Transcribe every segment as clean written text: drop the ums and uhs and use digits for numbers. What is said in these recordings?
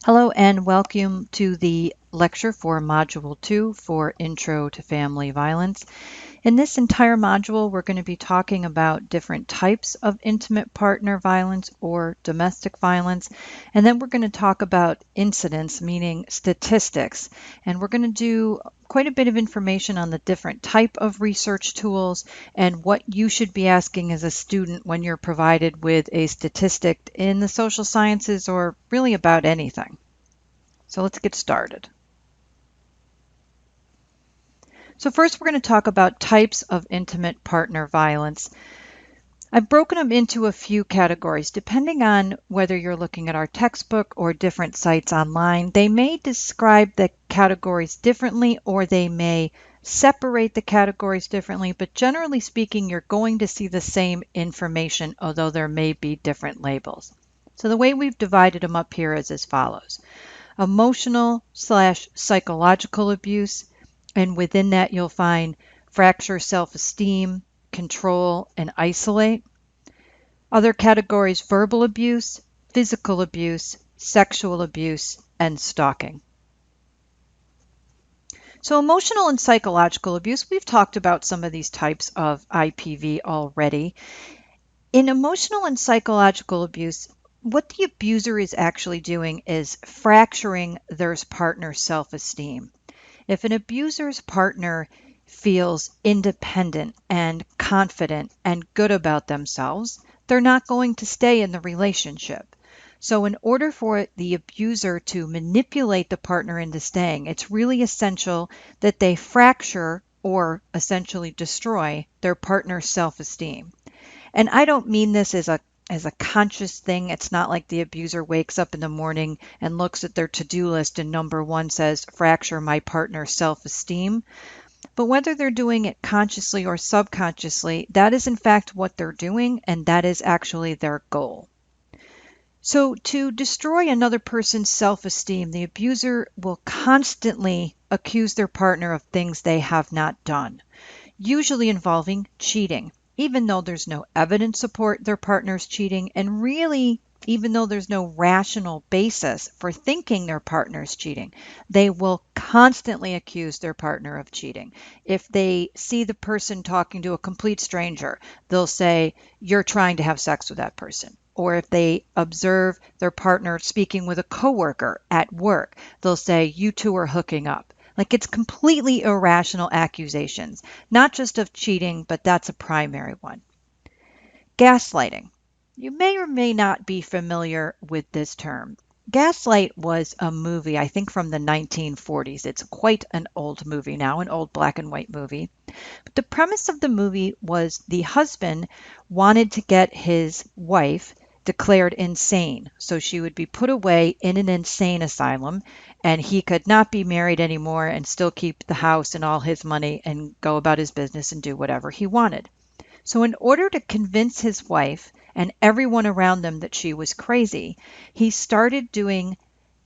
Hello and welcome to the lecture for Module 2 for Intro to Family Violence. In this entire module, we're going to be talking about different types of intimate partner violence or domestic violence, and then we're going to talk about incidence, meaning statistics, and we're going to do quite a bit of information on the different type of research tools and what you should be asking as a student when you're provided with a statistic in the social sciences or really about anything. So let's get started. So first we're going to talk about types of intimate partner violence. I've broken them into a few categories. Depending on whether you're looking at our textbook or different sites online, they may describe the categories differently or they may separate the categories differently, but generally speaking, you're going to see the same information, although there may be different labels. So the way we've divided them up here is as follows. Emotional/psychological abuse, and within that you'll find fracture self-esteem, control, and isolate. Other categories: verbal abuse, physical abuse, sexual abuse, and stalking. So emotional and psychological abuse, we've talked about some of these types of IPV already. In emotional and psychological abuse, what the abuser is actually doing is fracturing their partner's self-esteem. If an abuser's partner feels independent and confident and good about themselves, they're not going to stay in the relationship. So in order for the abuser to manipulate the partner into staying, it's really essential that they fracture or essentially destroy their partner's self-esteem. And I don't mean this as a conscious thing. It's not like the abuser wakes up in the morning and looks at their to-do list and number one says, fracture my partner's self-esteem. But whether they're doing it consciously or subconsciously, that is in fact what they're doing, and that is actually their goal. So to destroy another person's self-esteem, the abuser will constantly accuse their partner of things they have not done, usually involving cheating, even though there's no evidence support their partner's cheating, and really, even though there's no rational basis for thinking their partner's cheating, they will constantly accuse their partner of cheating. If they see the person talking to a complete stranger, they'll say, "You're trying to have sex with that person." Or if they observe their partner speaking with a coworker at work, they'll say, "You two are hooking up." Like, it's completely irrational accusations, not just of cheating, but that's a primary one. Gaslighting. You may or may not be familiar with this term. Gaslight was a movie, I think from the 1940s. It's quite an old movie now, an old black and white movie. But the premise of the movie was the husband wanted to get his wife declared insane, so she would be put away in an insane asylum, and he could not be married anymore and still keep the house and all his money and go about his business and do whatever he wanted. So in order to convince his wife and everyone around them that she was crazy, he started doing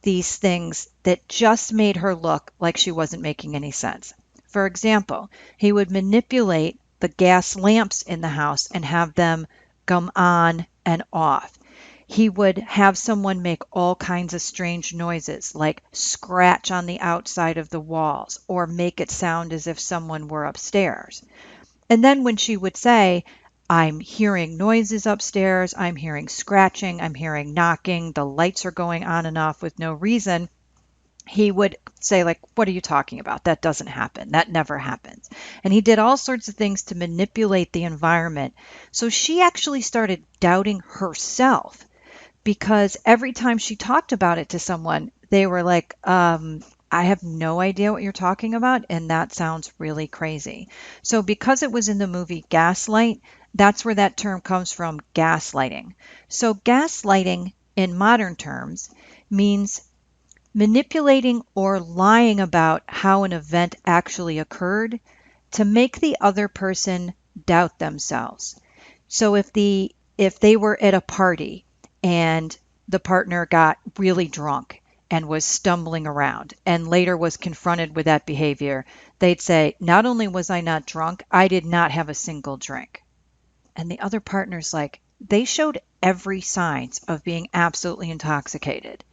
these things that just made her look like she wasn't making any sense. For example, he would manipulate the gas lamps in the house and have them come on and off. He would have someone make all kinds of strange noises, like scratch on the outside of the walls or make it sound as if someone were upstairs. And then when she would say, "I'm hearing noises upstairs, I'm hearing scratching, I'm hearing knocking, the lights are going on and off with no reason," he would say, like, "What are you talking about? That doesn't happen. That never happens." And he did all sorts of things to manipulate the environment. So she actually started doubting herself, because every time she talked about it to someone, they were like, "I have no idea what you're talking about, and that sounds really crazy." So because it was in the movie Gaslight, that's where that term comes from, gaslighting. So gaslighting in modern terms means manipulating or lying about how an event actually occurred to make the other person doubt themselves. So if they were at a party and the partner got really drunk and was stumbling around and later was confronted with that behavior, they'd say, "Not only was I not drunk, I did not have a single drink." And the other partner's like, "They showed every signs of being absolutely intoxicated.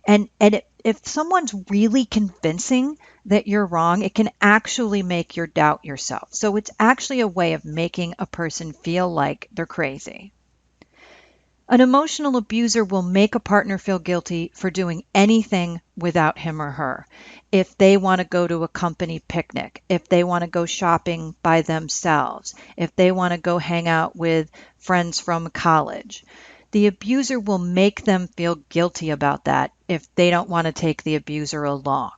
And if someone's really convincing that you're wrong, it can actually make you doubt yourself. So it's actually a way of making a person feel like they're crazy. An emotional abuser will make a partner feel guilty for doing anything without him or her. If they want to go to a company picnic, if they want to go shopping by themselves, if they want to go hang out with friends from college, the abuser will make them feel guilty about that if they don't want to take the abuser along.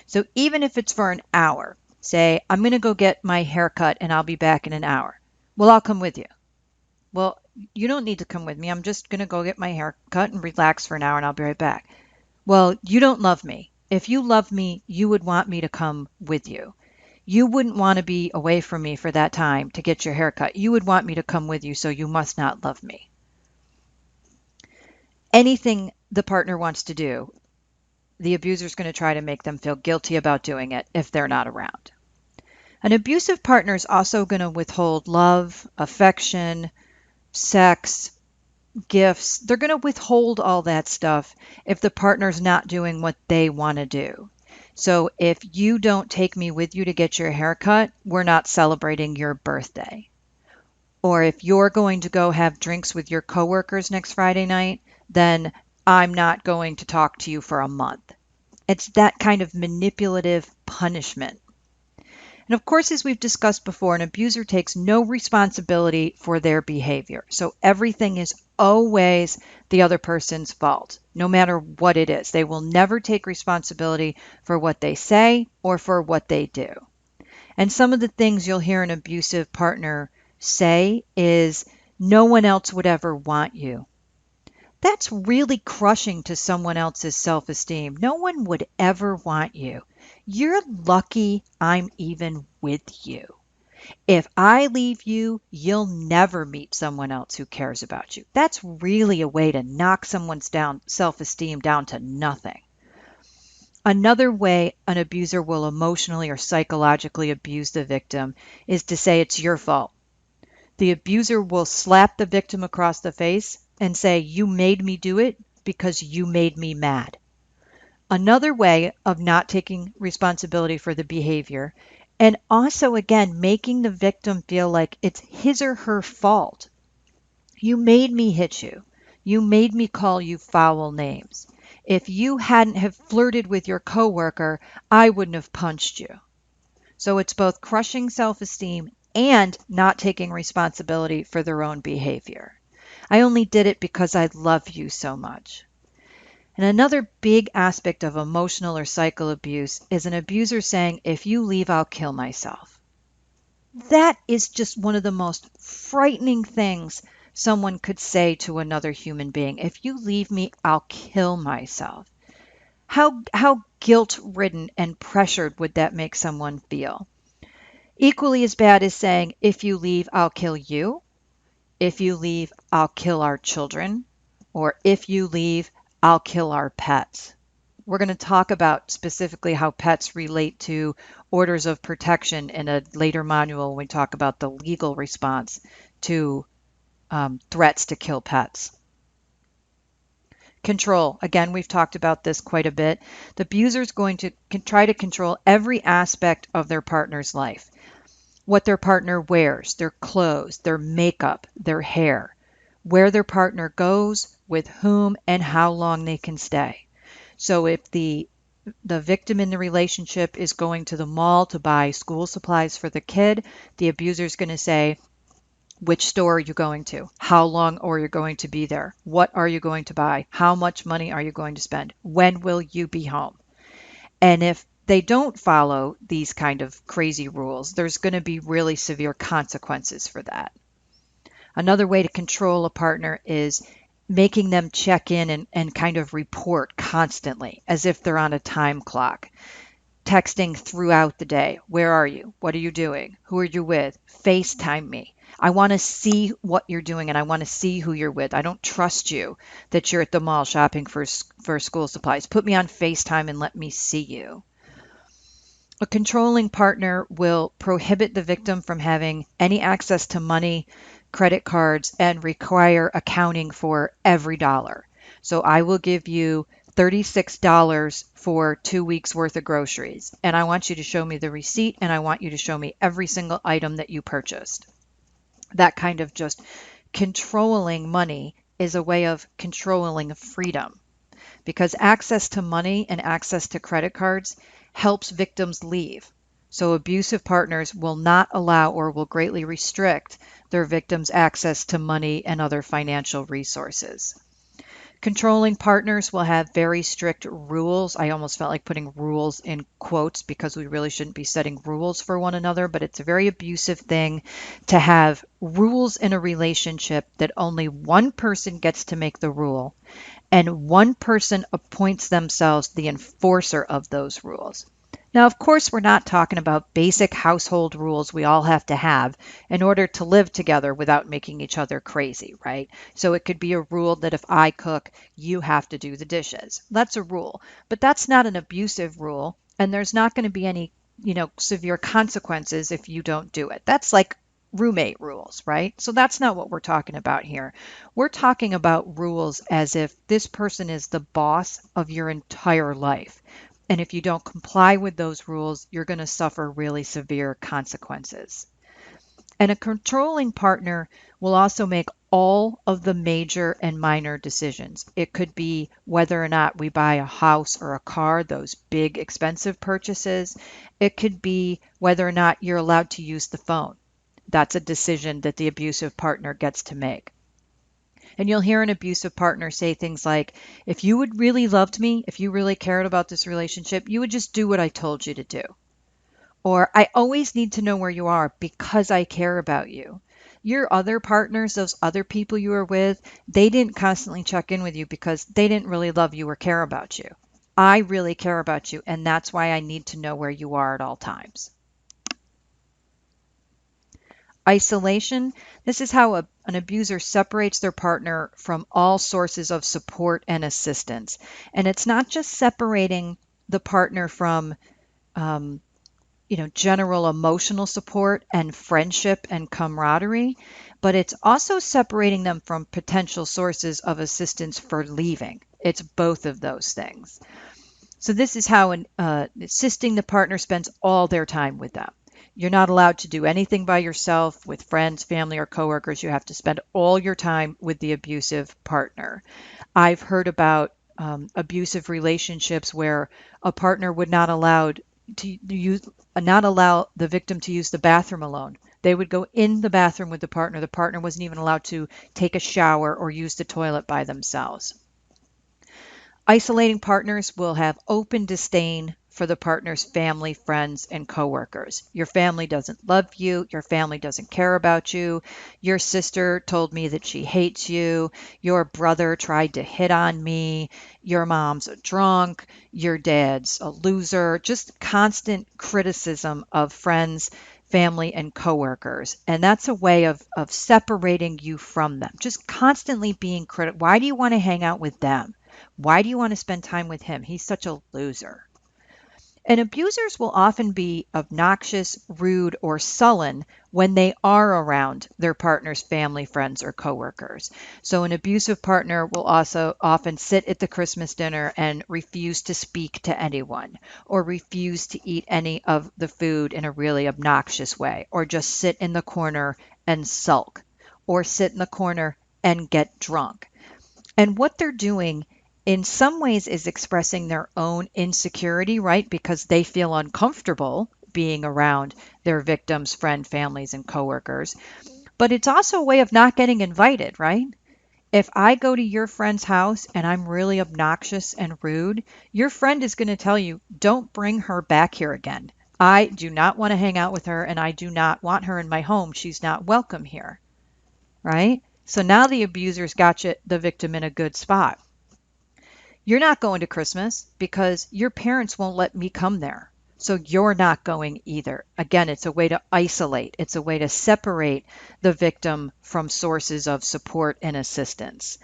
So even if it's for an hour, say, I'm going to go get my hair cut and I'll be back in an hour. Well, I'll come with you. Well, you don't need to come with me. I'm just going to go get my hair cut and relax for an hour and I'll be right back. Well, you don't love me. If you love me, you would want me to come with you. You wouldn't want to be away from me for that time to get your hair cut. You would want me to come with you, so you must not love me. Anything the partner wants to do, the abuser is going to try to make them feel guilty about doing it if they're not around. An abusive partner is also going to withhold love, affection, sex, gifts. They're going to withhold all that stuff if the partner's not doing what they want to do. So if you don't take me with you to get your hair cut, we're not celebrating your birthday. Or if you're going to go have drinks with your coworkers next Friday night, then I'm not going to talk to you for a month. It's that kind of manipulative punishment. And of course, as we've discussed before, an abuser takes no responsibility for their behavior. So everything is always the other person's fault, no matter what it is. They will never take responsibility for what they say or for what they do. And some of the things you'll hear an abusive partner say is, no one else would ever want you. That's really crushing to someone else's self-esteem. No one would ever want you. You're lucky I'm even with you. If I leave you, you'll never meet someone else who cares about you. That's really a way to knock someone's self-esteem down to nothing. Another way an abuser will emotionally or psychologically abuse the victim is to say it's your fault. The abuser will slap the victim across the face and say, you made me do it because you made me mad. Another way of not taking responsibility for the behavior, and also, again, making the victim feel like it's his or her fault. You made me hit you. You made me call you foul names. If you hadn't have flirted with your coworker, I wouldn't have punched you. So it's both crushing self-esteem and not taking responsibility for their own behavior. I only did it because I love you so much. And another big aspect of emotional or psycho abuse is an abuser saying, if you leave, I'll kill myself. That is just one of the most frightening things someone could say to another human being. If you leave me, I'll kill myself. How guilt-ridden and pressured would that make someone feel? Equally as bad as saying, if you leave, I'll kill you. If you leave, I'll kill our children. Or if you leave, I'll kill our pets. We're going to talk about specifically how pets relate to orders of protection in a later module when we talk about the legal response to threats to kill pets. Control. Again, we've talked about this quite a bit. The abuser is going to try to control every aspect of their partner's life. What their partner wears, their clothes, their makeup, their hair, where their partner goes, with whom, and how long they can stay. So if the victim in the relationship is going to the mall to buy school supplies for the kid, the abuser is going to say, which store are you going to? How long are you going to be there? What are you going to buy? How much money are you going to spend? When will you be home? And if they don't follow these kind of crazy rules, there's going to be really severe consequences for that. Another way to control a partner is making them check in and kind of report constantly as if they're on a time clock. Texting throughout the day. Where are you? What are you doing? Who are you with? FaceTime me. I want to see what you're doing and I want to see who you're with. I don't trust you that you're at the mall shopping for school supplies. Put me on FaceTime and let me see you. A controlling partner will prohibit the victim from having any access to money, credit cards, and require accounting for every dollar. So I will give you $36 for 2 weeks worth of groceries. And I want you to show me the receipt and I want you to show me every single item that you purchased. That kind of just controlling money is a way of controlling freedom because access to money and access to credit cards helps victims leave. So abusive partners will not allow or will greatly restrict their victims' access to money and other financial resources. Controlling partners will have very strict rules. I almost felt like putting rules in quotes because we really shouldn't be setting rules for one another, but it's a very abusive thing to have rules in a relationship that only one person gets to make the rule and one person appoints themselves the enforcer of those rules. Now, of course, we're not talking about basic household rules we all have to have in order to live together without making each other crazy, right? So it could be a rule that if I cook, you have to do the dishes. That's a rule, but that's not an abusive rule, and there's not going to be any, severe consequences if you don't do it. That's like roommate rules, right? So that's not what we're talking about here. We're talking about rules as if this person is the boss of your entire life. And if you don't comply with those rules, you're going to suffer really severe consequences. And a controlling partner will also make all of the major and minor decisions. It could be whether or not we buy a house or a car, those big expensive purchases. It could be whether or not you're allowed to use the phone. That's a decision that the abusive partner gets to make. And you'll hear an abusive partner say things like, if you would really loved me, if you really cared about this relationship, you would just do what I told you to do. Or I always need to know where you are because I care about you. Your other partners, those other people you were with, they didn't constantly check in with you because they didn't really love you or care about you. I really care about you, and that's why I need to know where you are at all times. Isolation. This is how an abuser separates their partner from all sources of support and assistance. And it's not just separating the partner from, general emotional support and friendship and camaraderie, but it's also separating them from potential sources of assistance for leaving. It's both of those things. So this is how assisting the partner spends all their time with them. You're not allowed to do anything by yourself with friends, family, or coworkers. You have to spend all your time with the abusive partner. I've heard about abusive relationships where a partner would not not allow the victim to use the bathroom alone. They would go in the bathroom with the partner. The partner wasn't even allowed to take a shower or use the toilet by themselves. Isolating partners will have open disdain for the partner's family, friends, and coworkers. Your family doesn't love you. Your family doesn't care about you. Your sister told me that she hates you. Your brother tried to hit on me. Your mom's a drunk. Your dad's a loser. Just constant criticism of friends, family, and coworkers. And that's a way of separating you from them. Just constantly being critical. Why do you want to hang out with them? Why do you want to spend time with him? He's such a loser. And abusers will often be obnoxious, rude, or sullen when they are around their partner's family, friends, or coworkers. So an abusive partner will also often sit at the Christmas dinner and refuse to speak to anyone, or refuse to eat any of the food in a really obnoxious way, or just sit in the corner and sulk, or sit in the corner and get drunk. And what they're doing in some ways is expressing their own insecurity, right? Because they feel uncomfortable being around their victims, friends, families, and coworkers. But it's also a way of not getting invited, right? If I go to your friend's house and I'm really obnoxious and rude, your friend is going to tell you, don't bring her back here again. I do not want to hang out with her and I do not want her in my home. She's not welcome here, right? So now the abuser's got the victim in a good spot. You're not going to Christmas because your parents won't let me come there. So you're not going either. Again, it's a way to isolate. It's a way to separate the victim from sources of support and assistance.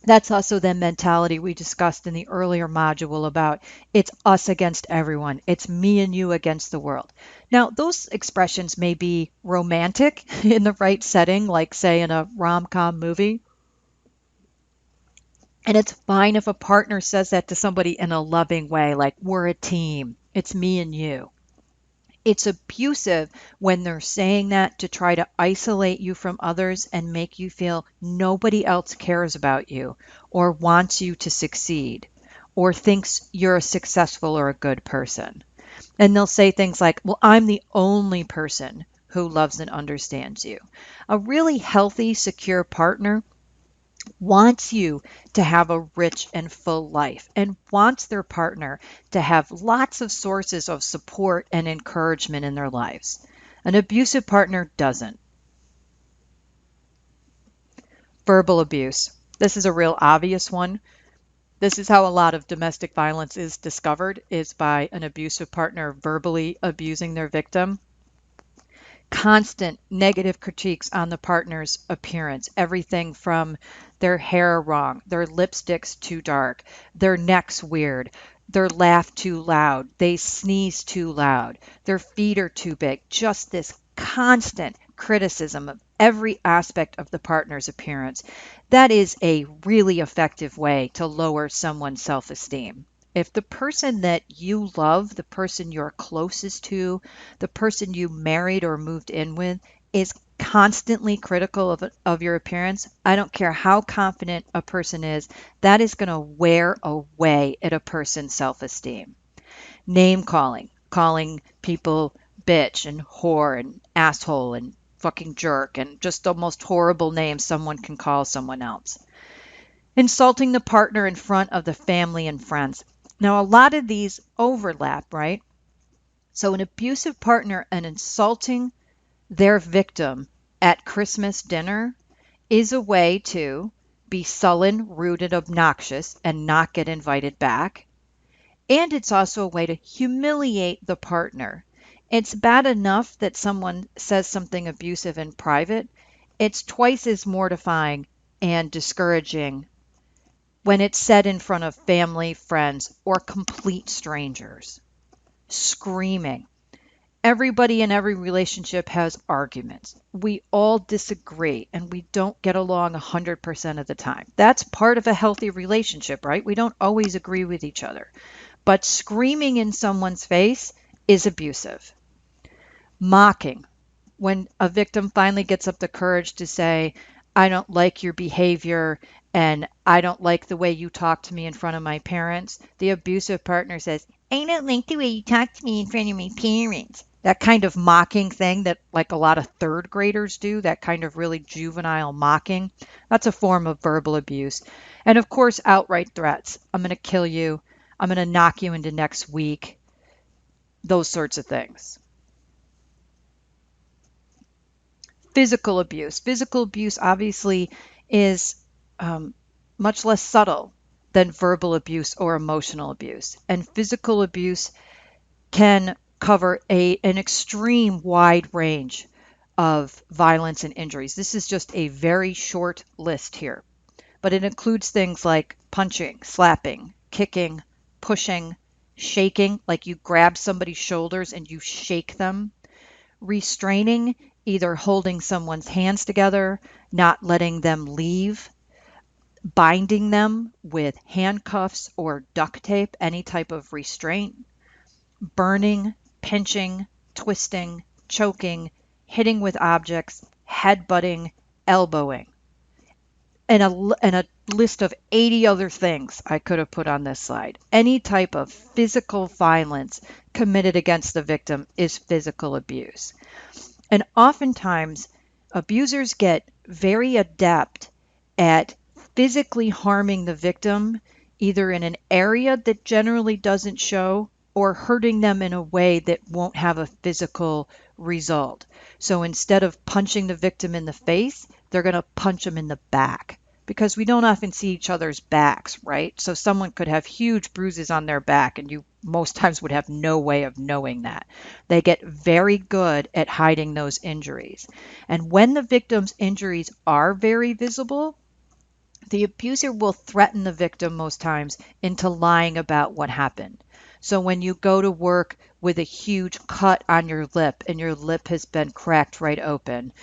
That's also the mentality we discussed in the earlier module about it's us against everyone. It's me and you against the world. Now, those expressions may be romantic in the right setting, like say in a rom-com movie. And it's fine if a partner says that to somebody in a loving way, like, we're a team, it's me and you. It's abusive when they're saying that to try to isolate you from others and make you feel nobody else cares about you or wants you to succeed or thinks you're a successful or a good person. And they'll say things like, well, I'm the only person who loves and understands you. A really healthy, secure partner wants you to have a rich and full life and wants their partner to have lots of sources of support and encouragement in their lives. An abusive partner doesn't. Verbal abuse. This is a real obvious one. This is how a lot of domestic violence is discovered, is by an abusive partner verbally abusing their victim. Constant negative critiques on the partner's appearance, everything from their hair wrong, their lipstick's too dark, their neck's weird, their laugh too loud, they sneeze too loud, their feet are too big. Just this constant criticism of every aspect of the partner's appearance. That is a really effective way to lower someone's self-esteem. If the person that you love, the person you're closest to, the person you married or moved in with is constantly critical of your appearance, I don't care how confident a person is, that is going to wear away at a person's self-esteem. Name calling, calling people bitch and whore and asshole and fucking jerk and just the most horrible names someone can call someone else. Insulting the partner in front of the family and friends. Now, a lot of these overlap, right? So, an abusive partner and insulting their victim at Christmas dinner is a way to be sullen, rude, and obnoxious and not get invited back. And it's also a way to humiliate the partner. It's bad enough that someone says something abusive in private. It's twice as mortifying and discouraging when it's said in front of family, friends, or complete strangers. Screaming. Everybody in every relationship has arguments. We all disagree and we don't get along 100% of the time. That's part of a healthy relationship, right? We don't always agree with each other. But screaming in someone's face is abusive. Mocking. When a victim finally gets up the courage to say, I don't like your behavior and I don't like the way you talk to me in front of my parents, the abusive partner says, I don't like the way you talk to me in front of my parents. That kind of mocking thing that like a lot of third graders do, that kind of really juvenile mocking, that's a form of verbal abuse. And of course, outright threats. I'm going to kill you. I'm going to knock you into next week. Those sorts of things. Physical abuse. Physical abuse obviously is um, much less subtle than verbal abuse or emotional abuse. And physical abuse can cover an extreme wide range of violence and injuries. This is just a very short list here, but it includes things like punching, slapping, kicking, pushing, shaking, like you grab somebody's shoulders and you shake them, restraining, either holding someone's hands together, not letting them leave, binding them with handcuffs or duct tape, any type of restraint, burning, pinching, twisting, choking, hitting with objects, headbutting, elbowing, and a list of 80 other things I could have put on this slide. Any type of physical violence committed against the victim is physical abuse. And oftentimes, abusers get very adept at physically harming the victim, either in an area that generally doesn't show or hurting them in a way that won't have a physical result. So instead of punching the victim in the face, they're going to punch them in the back because we don't often see each other's backs, right? So someone could have huge bruises on their back and you most times would have no way of knowing that. They get very good at hiding those injuries. And when the victim's injuries are very visible, the abuser will threaten the victim most times into lying about what happened. So when you go to work with a huge cut on your lip and your lip has been cracked right open,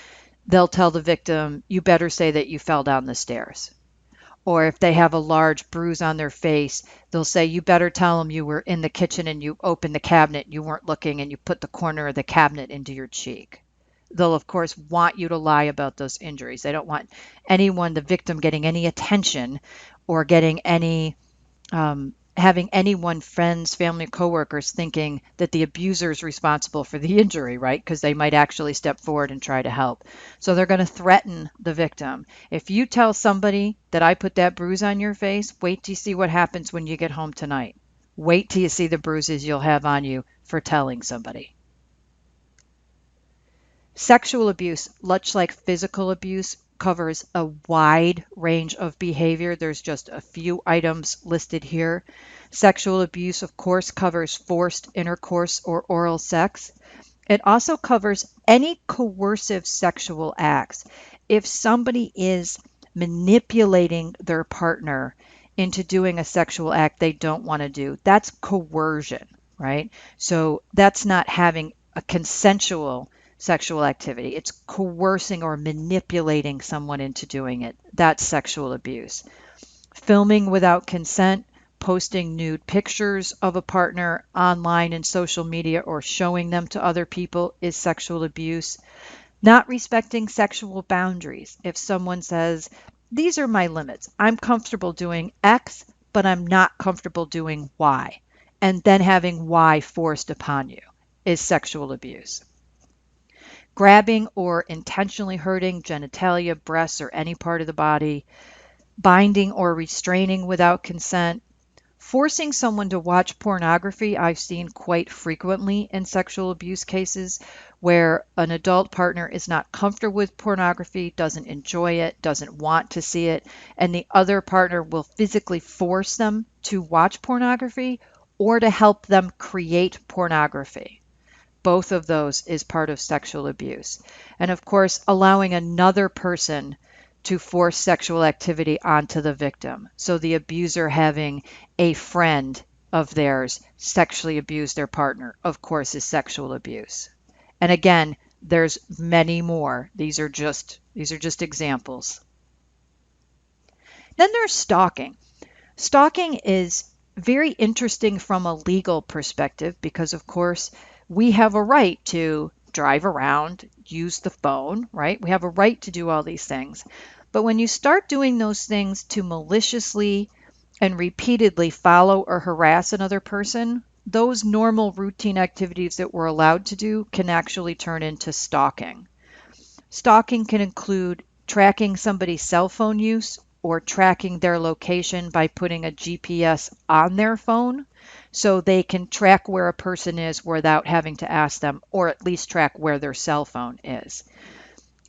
they'll tell the victim, you better say that you fell down the stairs. Or if they have a large bruise on their face, they'll say, you better tell them you were in the kitchen and you opened the cabinet, you weren't looking, and you put the corner of the cabinet into your cheek. They'll, of course, want you to lie about those injuries. They don't want anyone, the victim, getting any attention or getting any having anyone, friends, family, coworkers, thinking that the abuser is responsible for the injury, right? Because they might actually step forward and try to help. So they're going to threaten the victim. If you tell somebody that I put that bruise on your face, wait till you see what happens when you get home tonight. Wait till you see the bruises you'll have on you for telling somebody. Sexual abuse, much like physical abuse, covers a wide range of behavior. There's just a few items listed here. Sexual abuse, of course, covers forced intercourse or oral sex. It also covers any coercive sexual acts. If somebody is manipulating their partner into doing a sexual act they don't want to do, that's coercion, right? So that's not having a consensual sexual activity. It's coercing or manipulating someone into doing it. That's sexual abuse. Filming without consent, posting nude pictures of a partner online in social media or showing them to other people is sexual abuse. Not respecting sexual boundaries. If someone says, these are my limits, I'm comfortable doing X, but I'm not comfortable doing Y, and then having Y forced upon you is sexual abuse. Grabbing or intentionally hurting genitalia, breasts, or any part of the body, binding or restraining without consent, forcing someone to watch pornography, I've seen quite frequently in sexual abuse cases where an adult partner is not comfortable with pornography, doesn't enjoy it, doesn't want to see it, and the other partner will physically force them to watch pornography or to help them create pornography. Both of those is part of sexual abuse. And of course, allowing another person to force sexual activity onto the victim. So the abuser having a friend of theirs sexually abuse their partner, of course, is sexual abuse. And again, there's many more. These are just examples. Then there's stalking. Stalking is very interesting from a legal perspective because, of course, we have a right to drive around, use the phone, right? We have a right to do all these things. But when you start doing those things to maliciously and repeatedly follow or harass another person, those normal routine activities that we're allowed to do can actually turn into stalking. Stalking can include tracking somebody's cell phone use or tracking their location by putting a GPS on their phone so they can track where a person is without having to ask them, or at least track where their cell phone is.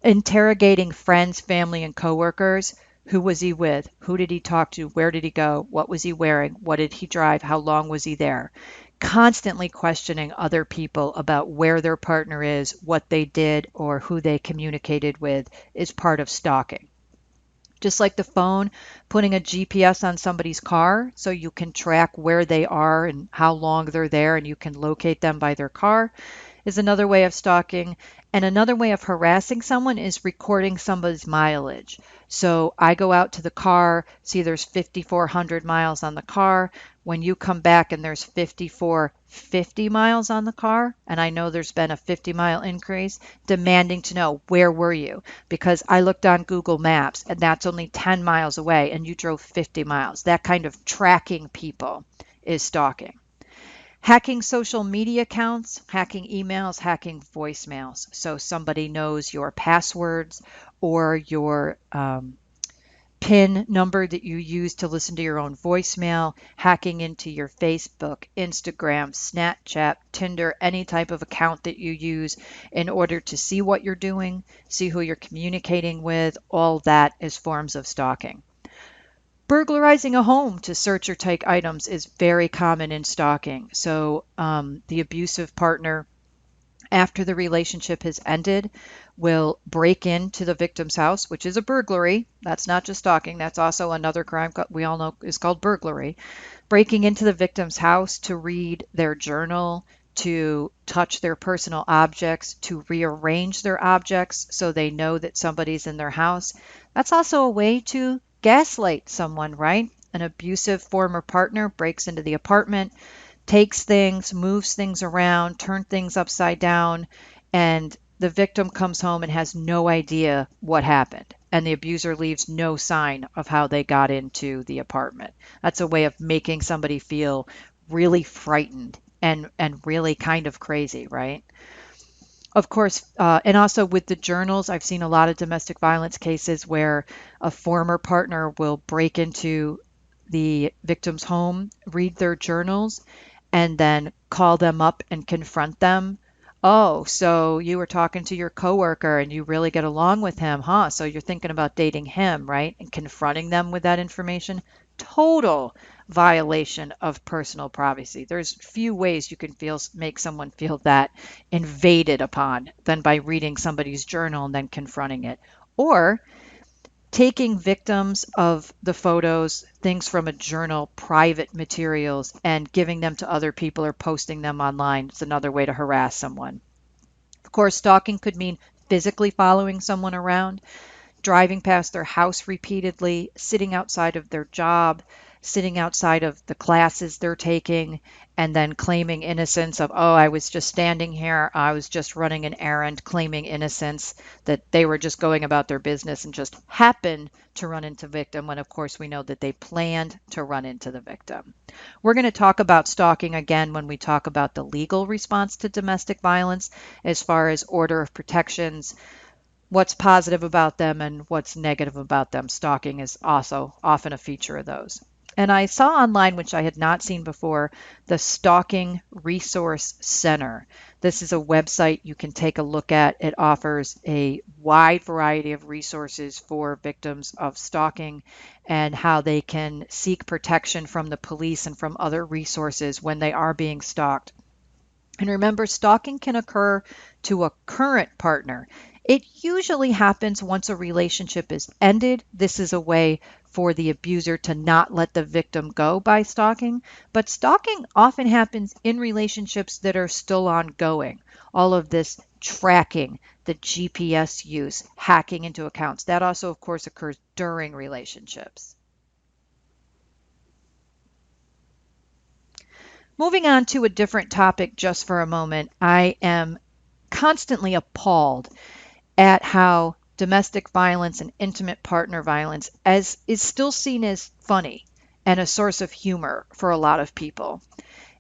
Interrogating friends, family, and coworkers. Who was he with? Who did he talk to? Where did he go? What was he wearing? What did he drive? How long was he there? Constantly questioning other people about where their partner is, what they did, or who they communicated with is part of stalking. Just like the phone, putting a GPS on somebody's car so you can track where they are and how long they're there and you can locate them by their car is another way of stalking. And another way of harassing someone is recording somebody's mileage. So I go out to the car, see there's 5,400 miles on the car. When you come back and there's 5,450 miles on the car, and I know there's been a 50-mile increase, demanding to know, where were you? Because I looked on Google Maps and that's only 10 miles away and you drove 50 miles. That kind of tracking people is stalking. Hacking social media accounts, hacking emails, hacking voicemails. So somebody knows your passwords or your PIN number that you use to listen to your own voicemail, hacking into your Facebook, Instagram, Snapchat, Tinder, any type of account that you use in order to see what you're doing, see who you're communicating with. All that is forms of stalking. Burglarizing a home to search or take items is very common in stalking. So the abusive partner, after the relationship has ended, will break into the victim's house, which is a burglary. That's not just stalking. That's also another crime we all know is called burglary. Breaking into the victim's house to read their journal, to touch their personal objects, to rearrange their objects so they know that somebody's in their house. That's also a way to gaslight someone, right? An abusive former partner breaks into the apartment, takes things, moves things around, turns things upside down, and the victim comes home and has no idea what happened. And the abuser leaves no sign of how they got into the apartment. That's a way of making somebody feel really frightened and really kind of crazy, right? Of course, and also with the journals, I've seen a lot of domestic violence cases where a former partner will break into the victim's home, read their journals, and then call them up and confront them. Oh, so you were talking to your coworker and you really get along with him, huh? So you're thinking about dating him, right? And confronting them with that information. Total violation of personal privacy. There's few ways you can make someone feel that invaded upon than by reading somebody's journal and then confronting it. Or taking victims of the photos, things from a journal, private materials, and giving them to other people or posting them online. It's another way to harass someone. Of course, stalking could mean physically following someone around, driving past their house repeatedly, sitting outside of their job, sitting outside of the classes they're taking, and then claiming innocence of, oh, I was just standing here, I was just running an errand, claiming innocence, that they were just going about their business and just happened to run into victim when of course we know that they planned to run into the victim. We're going to talk about stalking again when we talk about the legal response to domestic violence as far as order of protections, what's positive about them and what's negative about them. Stalking is also often a feature of those. And I saw online, which I had not seen before, the Stalking Resource Center. This is a website you can take a look at. It offers a wide variety of resources for victims of stalking and how they can seek protection from the police and from other resources when they are being stalked. And remember, stalking can occur to a current partner. It usually happens once a relationship is ended. This is a way for the abuser to not let the victim go by stalking. But stalking often happens in relationships that are still ongoing. All of this tracking, the GPS use, hacking into accounts, that also, of course, occurs during relationships. Moving on to a different topic just for a moment, I am constantly appalled at how domestic violence and intimate partner violence as is still seen as funny and a source of humor for a lot of people.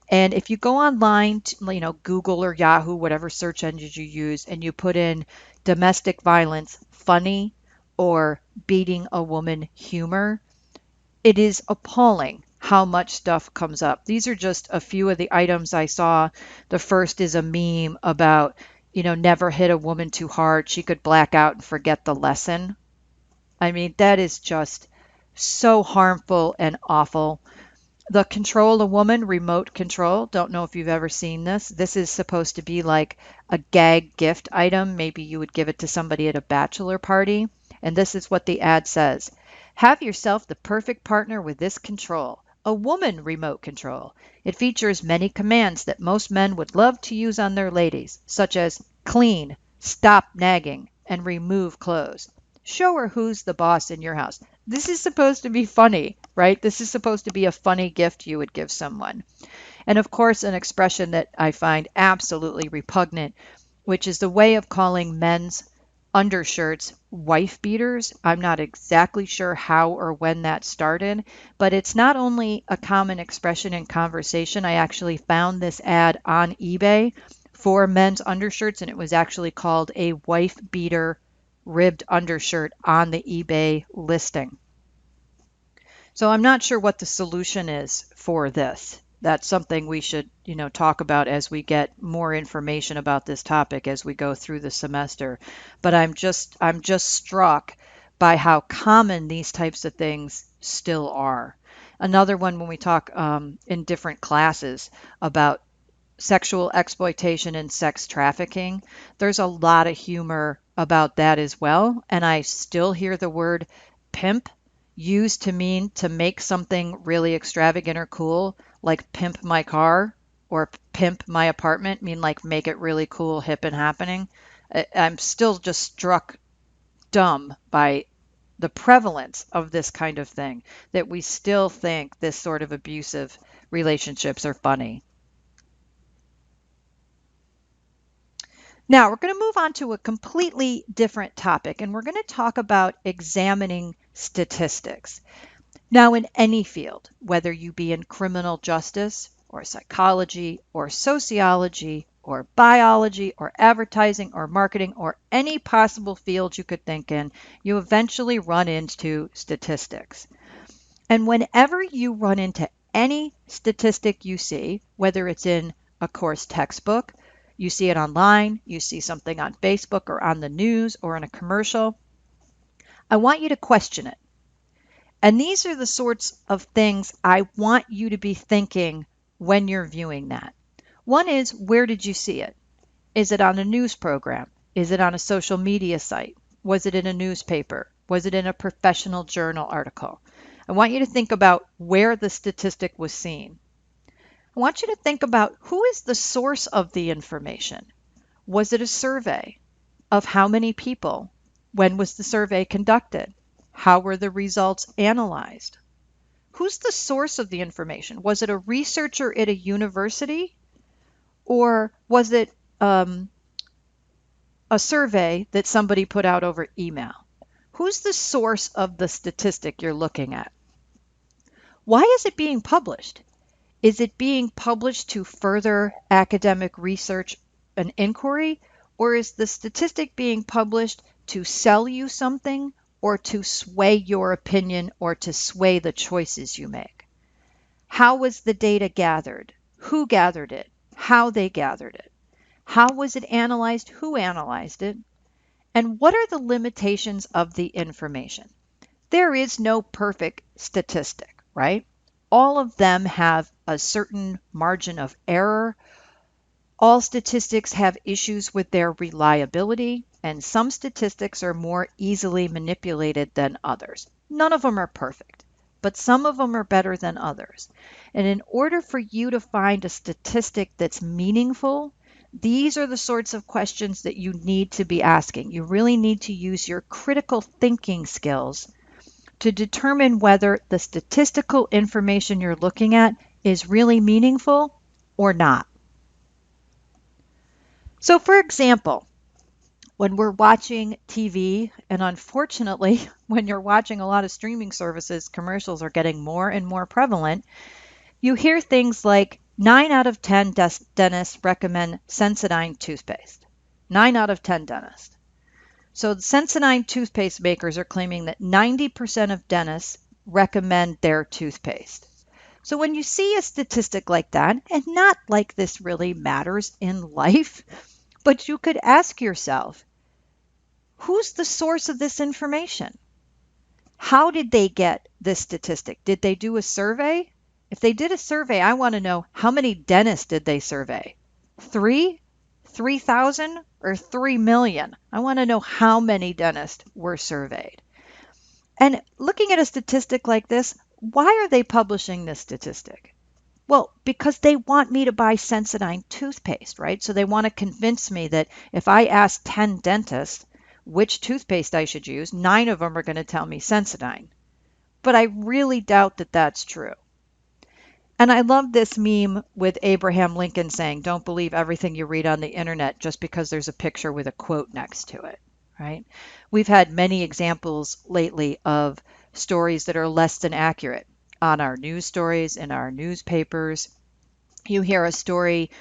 And if you go online, to, Google or Yahoo, whatever search engines you use, and you put in domestic violence funny or beating a woman humor, it is appalling how much stuff comes up. These are just a few of the items I saw. The first is a meme about, never hit a woman too hard. She could black out and forget the lesson. I mean, that is just so harmful and awful. The control a woman, remote control. Don't know if you've ever seen this. This is supposed to be like a gag gift item. Maybe you would give it to somebody at a bachelor party. And this is what the ad says. Have yourself the perfect partner with this control. A woman remote control. It features many commands that most men would love to use on their ladies, such as clean, stop nagging, and remove clothes. Show her who's the boss in your house. This is supposed to be funny, right? This is supposed to be a funny gift you would give someone. And of course, an expression that I find absolutely repugnant, which is the way of calling men's undershirts wife beaters. I'm not exactly sure how or when that started, but it's not only a common expression in conversation. I actually found this ad on eBay for men's undershirts, and it was actually called a wife beater ribbed undershirt on the eBay listing. So I'm not sure what the solution is for this. That's something we should, talk about as we get more information about this topic as we go through the semester. But I'm just struck by how common these types of things still are. Another one when we talk in different classes about sexual exploitation and sex trafficking, there's a lot of humor about that as well. And I still hear the word pimp used to mean to make something really extravagant or cool, like pimp my car or pimp my apartment, mean like make it really cool, hip, and happening. I'm still just struck dumb by the prevalence of this kind of thing, that we still think this sort of abusive relationships are funny. Now, we're going to move on to a completely different topic, and we're going to talk about examining statistics. Now, in any field, whether you be in criminal justice or psychology or sociology or biology or advertising or marketing or any possible field you could think in, you eventually run into statistics. And whenever you run into any statistic you see, whether it's in a course textbook, you see it online, you see something on Facebook or on the news or in a commercial, I want you to question it. And these are the sorts of things I want you to be thinking when you're viewing that. One is, where did you see it? Is it on a news program? Is it on a social media site? Was it in a newspaper? Was it in a professional journal article? I want you to think about where the statistic was seen. I want you to think about, who is the source of the information? Was it a survey? Of how many people? When was the survey conducted? How were the results analyzed? Who's the source of the information? Was it a researcher at a university? Or was it a survey that somebody put out over email? Who's the source of the statistic you're looking at? Why is it being published? Is it being published to further academic research and inquiry? Or is the statistic being published to sell you something, or to sway your opinion, or to sway the choices you make? How was the data gathered? Who gathered it? How they gathered it? How was it analyzed? Who analyzed it? And what are the limitations of the information? There is no perfect statistic, right? All of them have a certain margin of error. All statistics have issues with their reliability, and some statistics are more easily manipulated than others. None of them are perfect, but some of them are better than others. And in order for you to find a statistic that's meaningful, these are the sorts of questions that you need to be asking. You really need to use your critical thinking skills to determine whether the statistical information you're looking at is really meaningful or not. So, for example, when we're watching TV, and unfortunately, when you're watching a lot of streaming services, commercials are getting more and more prevalent, you hear things like 9 out of 10 dentists recommend Sensodyne toothpaste. 9 out of 10 dentists. So the Sensodyne toothpaste makers are claiming that 90% of dentists recommend their toothpaste. So when you see a statistic like that, and not like this really matters in life, but you could ask yourself, who's the source of this information? How did they get this statistic? Did they do a survey? If they did a survey, I want to know, how many dentists did they survey? 3? 3,000 or 3 million? I want to know how many dentists were surveyed. And looking at a statistic like this, why are they publishing this statistic? Well, because they want me to buy Sensodyne toothpaste, right? So they want to convince me that if I ask 10 dentists which toothpaste I should use, 9 of them are going to tell me Sensodyne. But I really doubt that that's true. And I love this meme with Abraham Lincoln saying, don't believe everything you read on the internet just because there's a picture with a quote next to it, right? We've had many examples lately of stories that are less than accurate on our news stories, in our newspapers. You hear a story,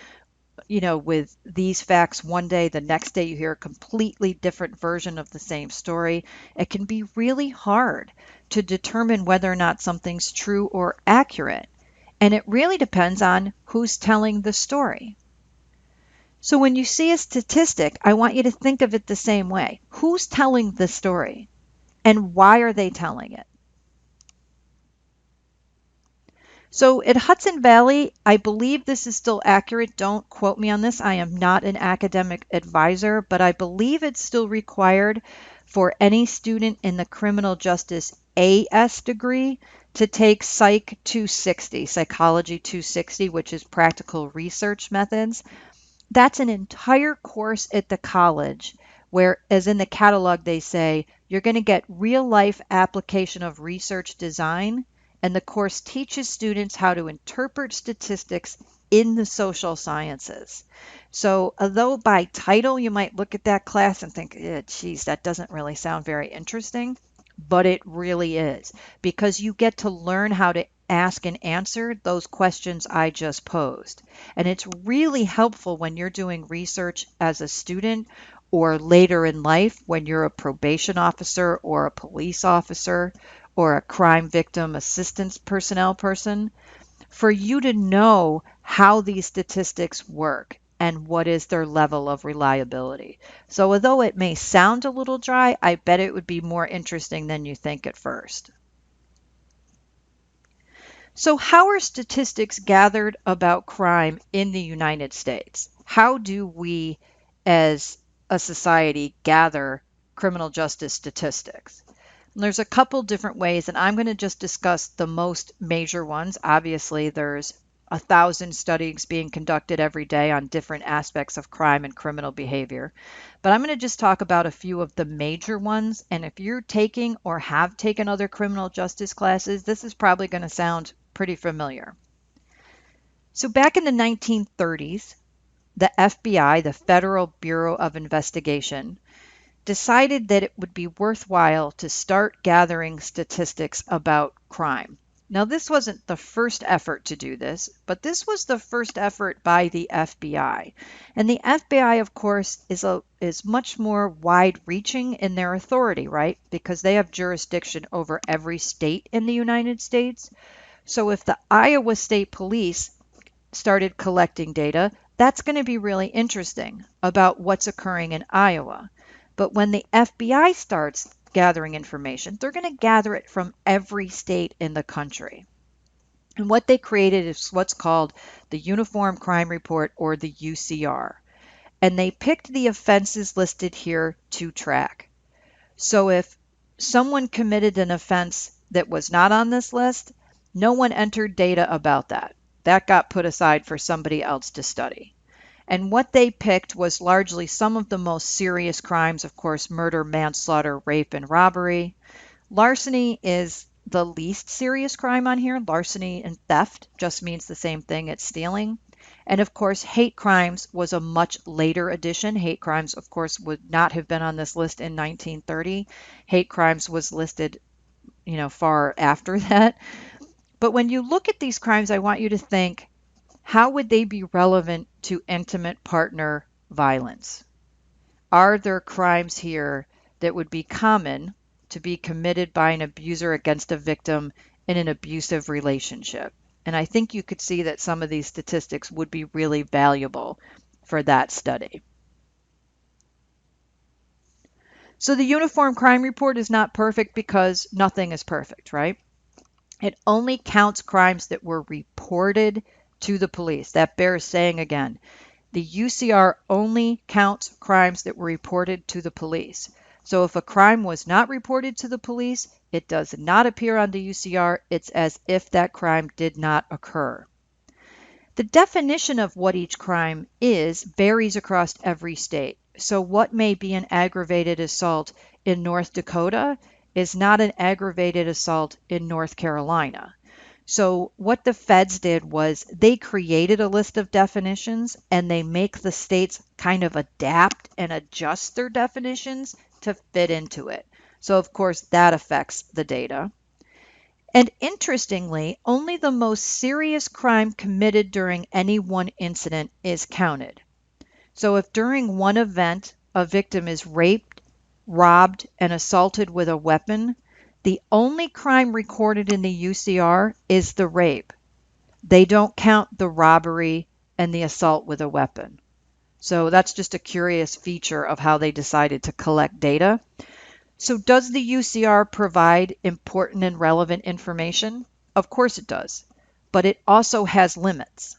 with these facts one day, the next day you hear a completely different version of the same story. It can be really hard to determine whether or not something's true or accurate. And it really depends on who's telling the story. So when you see a statistic, I want you to think of it the same way. Who's telling the story? And why are they telling it? So at Hudson Valley, I believe this is still accurate. Don't quote me on this. I am not an academic advisor, but I believe it's still required for any student in the criminal justice AS degree to take Psych 260, Psychology 260, which is practical research methods. That's an entire course at the college where, as in the catalog, they say You're going to get real-life application of research design, and the course teaches students how to interpret statistics in the social sciences. So, although by title you might look at that class and think, geez, that doesn't really sound very interesting, but it really is, because you get to learn how to ask and answer those questions I just posed. And it's really helpful when you're doing research as a student or later in life when you're a probation officer or a police officer or a crime victim assistance personnel person, for you to know how these statistics work and what is their level of reliability. So although it may sound a little dry, I bet it would be more interesting than you think at first. So how are statistics gathered about crime in the United States? How do we as a society gather criminal justice statistics? And there's a couple different ways, and I'm going to just discuss the most major ones. Obviously, there's 1,000 studies being conducted every day on different aspects of crime and criminal behavior. But I'm going to just talk about a few of the major ones. And if you're taking or have taken other criminal justice classes, this is probably going to sound pretty familiar. So back in the 1930s, the FBI, the Federal Bureau of Investigation, decided that it would be worthwhile to start gathering statistics about crime. Now, this wasn't the first effort to do this, but this was the first effort by the FBI. And the FBI, of course, is much more wide-reaching in their authority, right? Because they have jurisdiction over every state in the United States. So if the Iowa State Police started collecting data, that's going to be really interesting about what's occurring in Iowa. But when the FBI starts gathering information, they're going to gather it from every state in the country. And what they created is what's called the Uniform Crime Report, or the UCR. And they picked the offenses listed here to track. So if someone committed an offense that was not on this list, no one entered data about that. That got put aside for somebody else to study. And what they picked was largely some of the most serious crimes, of course, murder, manslaughter, rape, and robbery. Larceny is the least serious crime on here. Larceny and theft just means the same thing, it's stealing. And of course, hate crimes was a much later addition. Hate crimes, of course, would not have been on this list in 1930. Hate crimes was listed, far after that. But when you look at these crimes, I want you to think, how would they be relevant to intimate partner violence? Are there crimes here that would be common to be committed by an abuser against a victim in an abusive relationship? And I think you could see that some of these statistics would be really valuable for that study. So the Uniform Crime Report is not perfect because nothing is perfect, right? It only counts crimes that were reported to the police. That bears saying again. The UCR only counts crimes that were reported to the police. So if a crime was not reported to the police, it does not appear on the UCR. It's as if that crime did not occur. The definition of what each crime is varies across every state. So what may be an aggravated assault in North Dakota is not an aggravated assault in North Carolina. So what the feds did was they created a list of definitions, and they make the states kind of adapt and adjust their definitions to fit into it. So of course that affects the data. And interestingly, only the most serious crime committed during any one incident is counted. So if during one event a victim is raped, robbed, and assaulted with a weapon, the only crime recorded in the UCR is the rape. They don't count the robbery and the assault with a weapon. So that's just a curious feature of how they decided to collect data. So does the UCR provide important and relevant information? Of course it does, but it also has limits.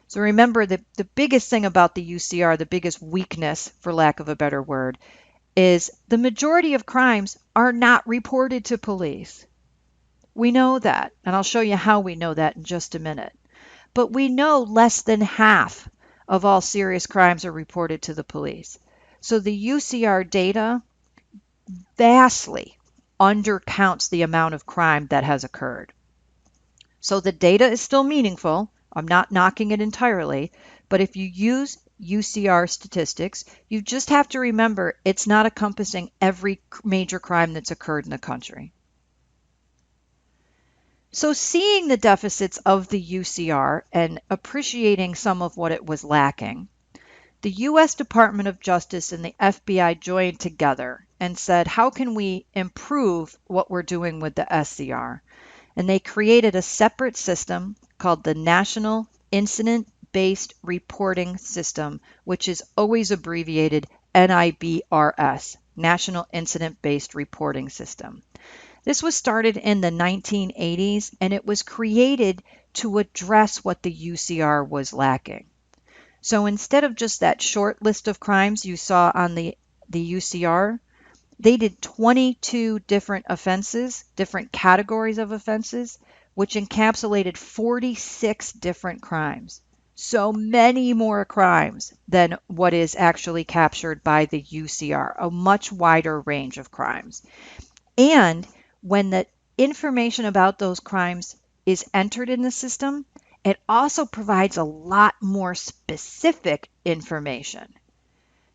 So remember, the biggest thing about the UCR, the biggest weakness, for lack of a better word, is the majority of crimes are not reported to police. We know that, and I'll show you how we know that in just a minute. But we know less than half of all serious crimes are reported to the police. So the UCR data vastly undercounts the amount of crime that has occurred. So the data is still meaningful. I'm not knocking it entirely, but if you use UCR statistics, you just have to remember it's not encompassing every major crime that's occurred in the country. So seeing the deficits of the UCR and appreciating some of what it was lacking, the U.S. Department of Justice and the FBI joined together and said, how can we improve what we're doing with the SCR? And they created a separate system called the National Incident Based Reporting System, which is always abbreviated NIBRS, National Incident Based Reporting System. This was started in the 1980s and it was created to address what the UCR was lacking. So instead of just that short list of crimes you saw on the UCR, they did 22 different offenses, different categories of offenses, which encapsulated 46 different crimes. So many more crimes than what is actually captured by the UCR, a much wider range of crimes. And when the information about those crimes is entered in the system, it also provides a lot more specific information.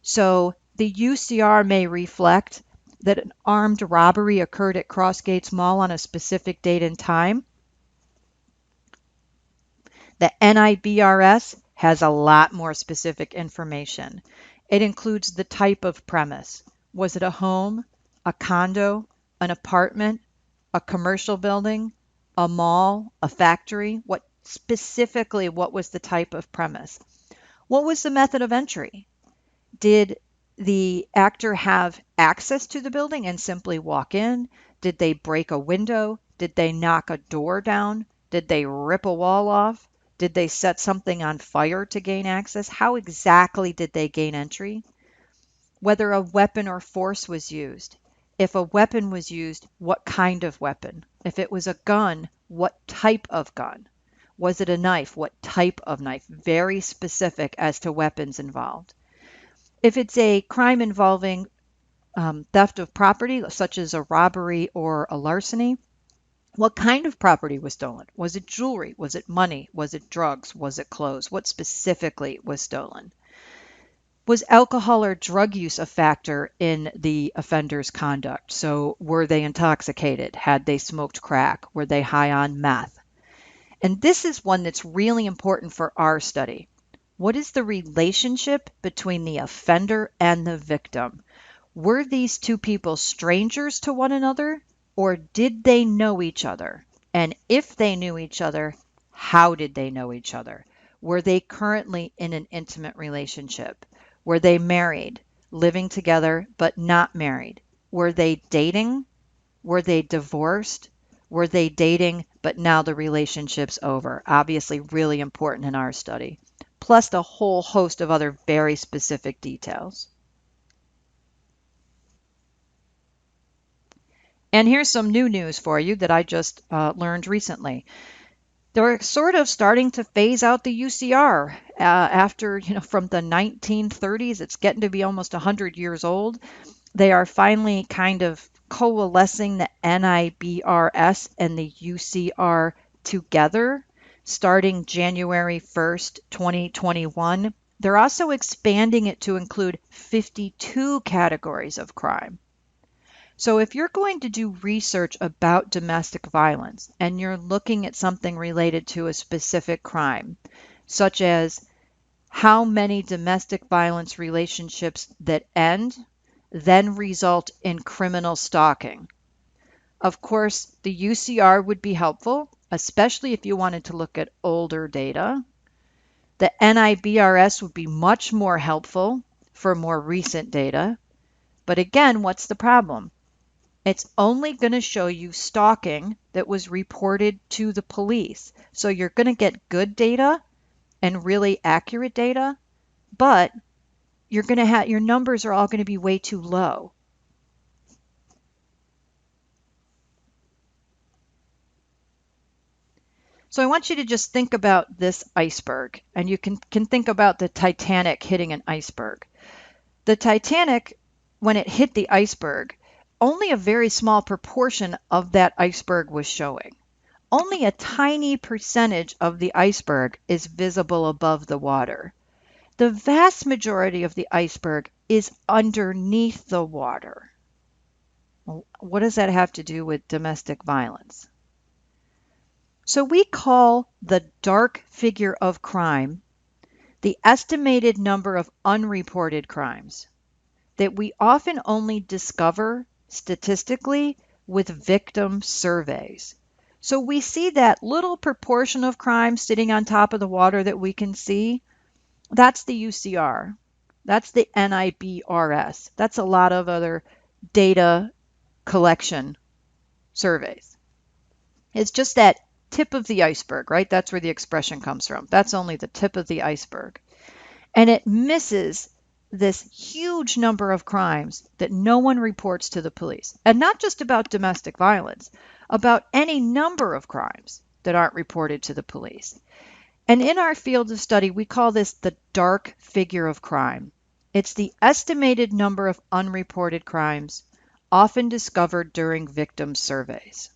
So the UCR may reflect that an armed robbery occurred at Crossgates Mall on a specific date and time. The NIBRS has a lot more specific information. It includes the type of premise. Was it a home, a condo, an apartment, a commercial building, a mall, a factory? What was the type of premise? What was the method of entry? Did the actor have access to the building and simply walk in? Did they break a window? Did they knock a door down? Did they rip a wall off? Did they set something on fire to gain access? How exactly did they gain entry? Whether a weapon or force was used. If a weapon was used, what kind of weapon? If it was a gun, what type of gun? Was it a knife? What type of knife? Very specific as to weapons involved. If it's a crime involving theft of property, such as a robbery or a larceny, what kind of property was stolen? Was it jewelry? Was it money? Was it drugs? Was it clothes? What specifically was stolen? Was alcohol or drug use a factor in the offender's conduct? So were they intoxicated? Had they smoked crack? Were they high on meth? And this is one that's really important for our study. What is the relationship between the offender and the victim? Were these two people strangers to one another, or did they know each other? And if they knew each other, how did they know each other? Were they currently in an intimate relationship? Were they married, living together, but not married? Were they dating? Were they divorced? Were they dating, but now the relationship's over? Obviously, really important in our study. Plus a whole host of other very specific details. And here's some new news for you that I just learned recently. They're sort of starting to phase out the UCR after, from the 1930s. It's getting to be almost 100 years old. They are finally kind of coalescing the NIBRS and the UCR together starting January 1st, 2021. They're also expanding it to include 52 categories of crime. So if you're going to do research about domestic violence and you're looking at something related to a specific crime, such as how many domestic violence relationships that end then result in criminal stalking. Of course, the UCR would be helpful, especially if you wanted to look at older data. The NIBRS would be much more helpful for more recent data. But again, what's the problem? It's only going to show you stalking that was reported to the police. So you're going to get good data and really accurate data, but you're going to have your numbers are all going to be way too low. So I want you to just think about this iceberg, and you can think about the Titanic hitting an iceberg. The Titanic, when it hit the iceberg, only a very small proportion of that iceberg was showing. Only a tiny percentage of the iceberg is visible above the water. The vast majority of the iceberg is underneath the water. Well, what does that have to do with domestic violence? So we call the dark figure of crime the estimated number of unreported crimes that we often only discover statistically with victim surveys. So we see that little proportion of crime sitting on top of the water that we can see. That's the UCR. That's the NIBRS. That's a lot of other data collection surveys. It's just that tip of the iceberg, right? That's where the expression comes from. That's only the tip of the iceberg. And it misses this huge number of crimes that no one reports to the police. And not just about domestic violence, about any number of crimes that aren't reported to the police. And in our field of study, we call this the dark figure of crime. It's the estimated number of unreported crimes often discovered during victim surveys.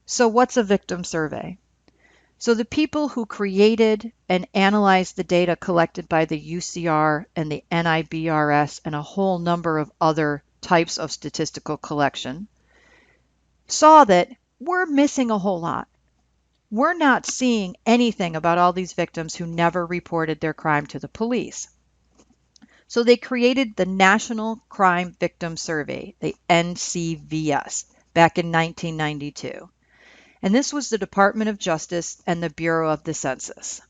So what's a victim survey? So the people who created and analyzed the data collected by the UCR and the NIBRS and a whole number of other types of statistical collection saw that we're missing a whole lot. We're not seeing anything about all these victims who never reported their crime to the police. So they created the National Crime Victim Survey, the NCVS, back in 1992. And this was the Department of Justice and the Bureau of the Census.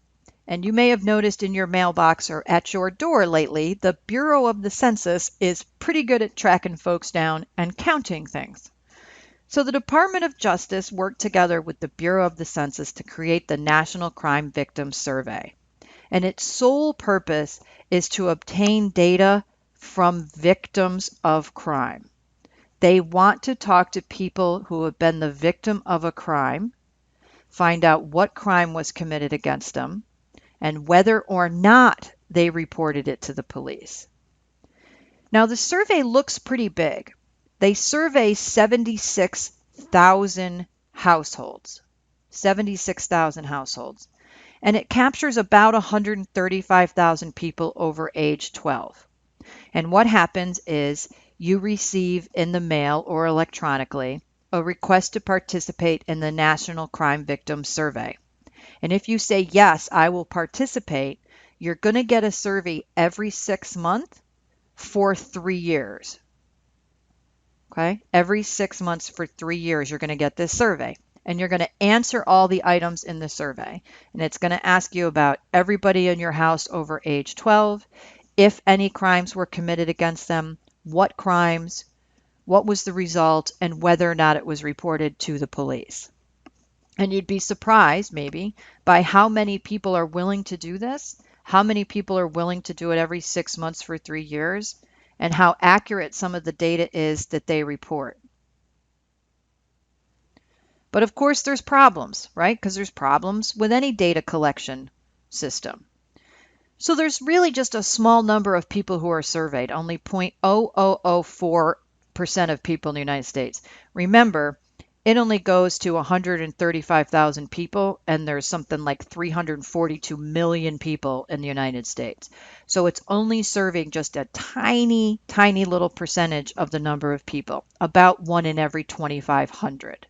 And you may have noticed in your mailbox or at your door lately, the Bureau of the Census is pretty good at tracking folks down and counting things. So the Department of Justice worked together with the Bureau of the Census to create the National Crime Victim Survey. And its sole purpose is to obtain data from victims of crime. They want to talk to people who have been the victim of a crime, find out what crime was committed against them, and whether or not they reported it to the police. Now, the survey looks pretty big. They survey 76,000 households. 76,000 households. And it captures about 135,000 people over age 12. And what happens is you receive in the mail or electronically a request to participate in the National Crime Victim Survey. And if you say, yes, I will participate, you're going to get a survey every 6 months for 3 years. Okay? Every 6 months for 3 years, you're going to get this survey. And you're going to answer all the items in the survey. And it's going to ask you about everybody in your house over age 12, if any crimes were committed against them, what crimes, what was the result, and whether or not it was reported to the police. And you'd be surprised, maybe, by how many people are willing to do this, how many people are willing to do it every 6 months for 3 years, and how accurate some of the data is that they report. But of course, there's problems, right? Because there's problems with any data collection system. So there's really just a small number of people who are surveyed, only 0.0004% of people in the United States. Remember, it only goes to 135,000 people, and there's something like 342 million people in the United States. So it's only serving just a tiny, tiny little percentage of the number of people, about 1 in every 2,500.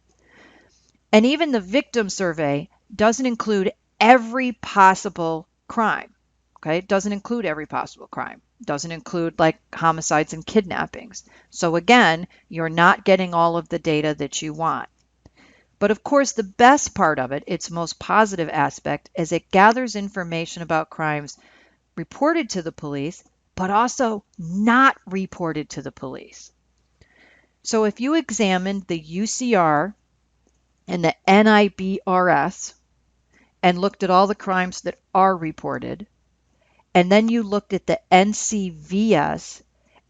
And even the victim survey doesn't include every possible crime. Okay, it doesn't include every possible crime. It doesn't include like homicides and kidnappings. So again, you're not getting all of the data that you want. But of course, the best part of it, its most positive aspect, is it gathers information about crimes reported to the police, but also not reported to the police. So if you examined the UCR and the NIBRS and looked at all the crimes that are reported, and then you looked at the NCVS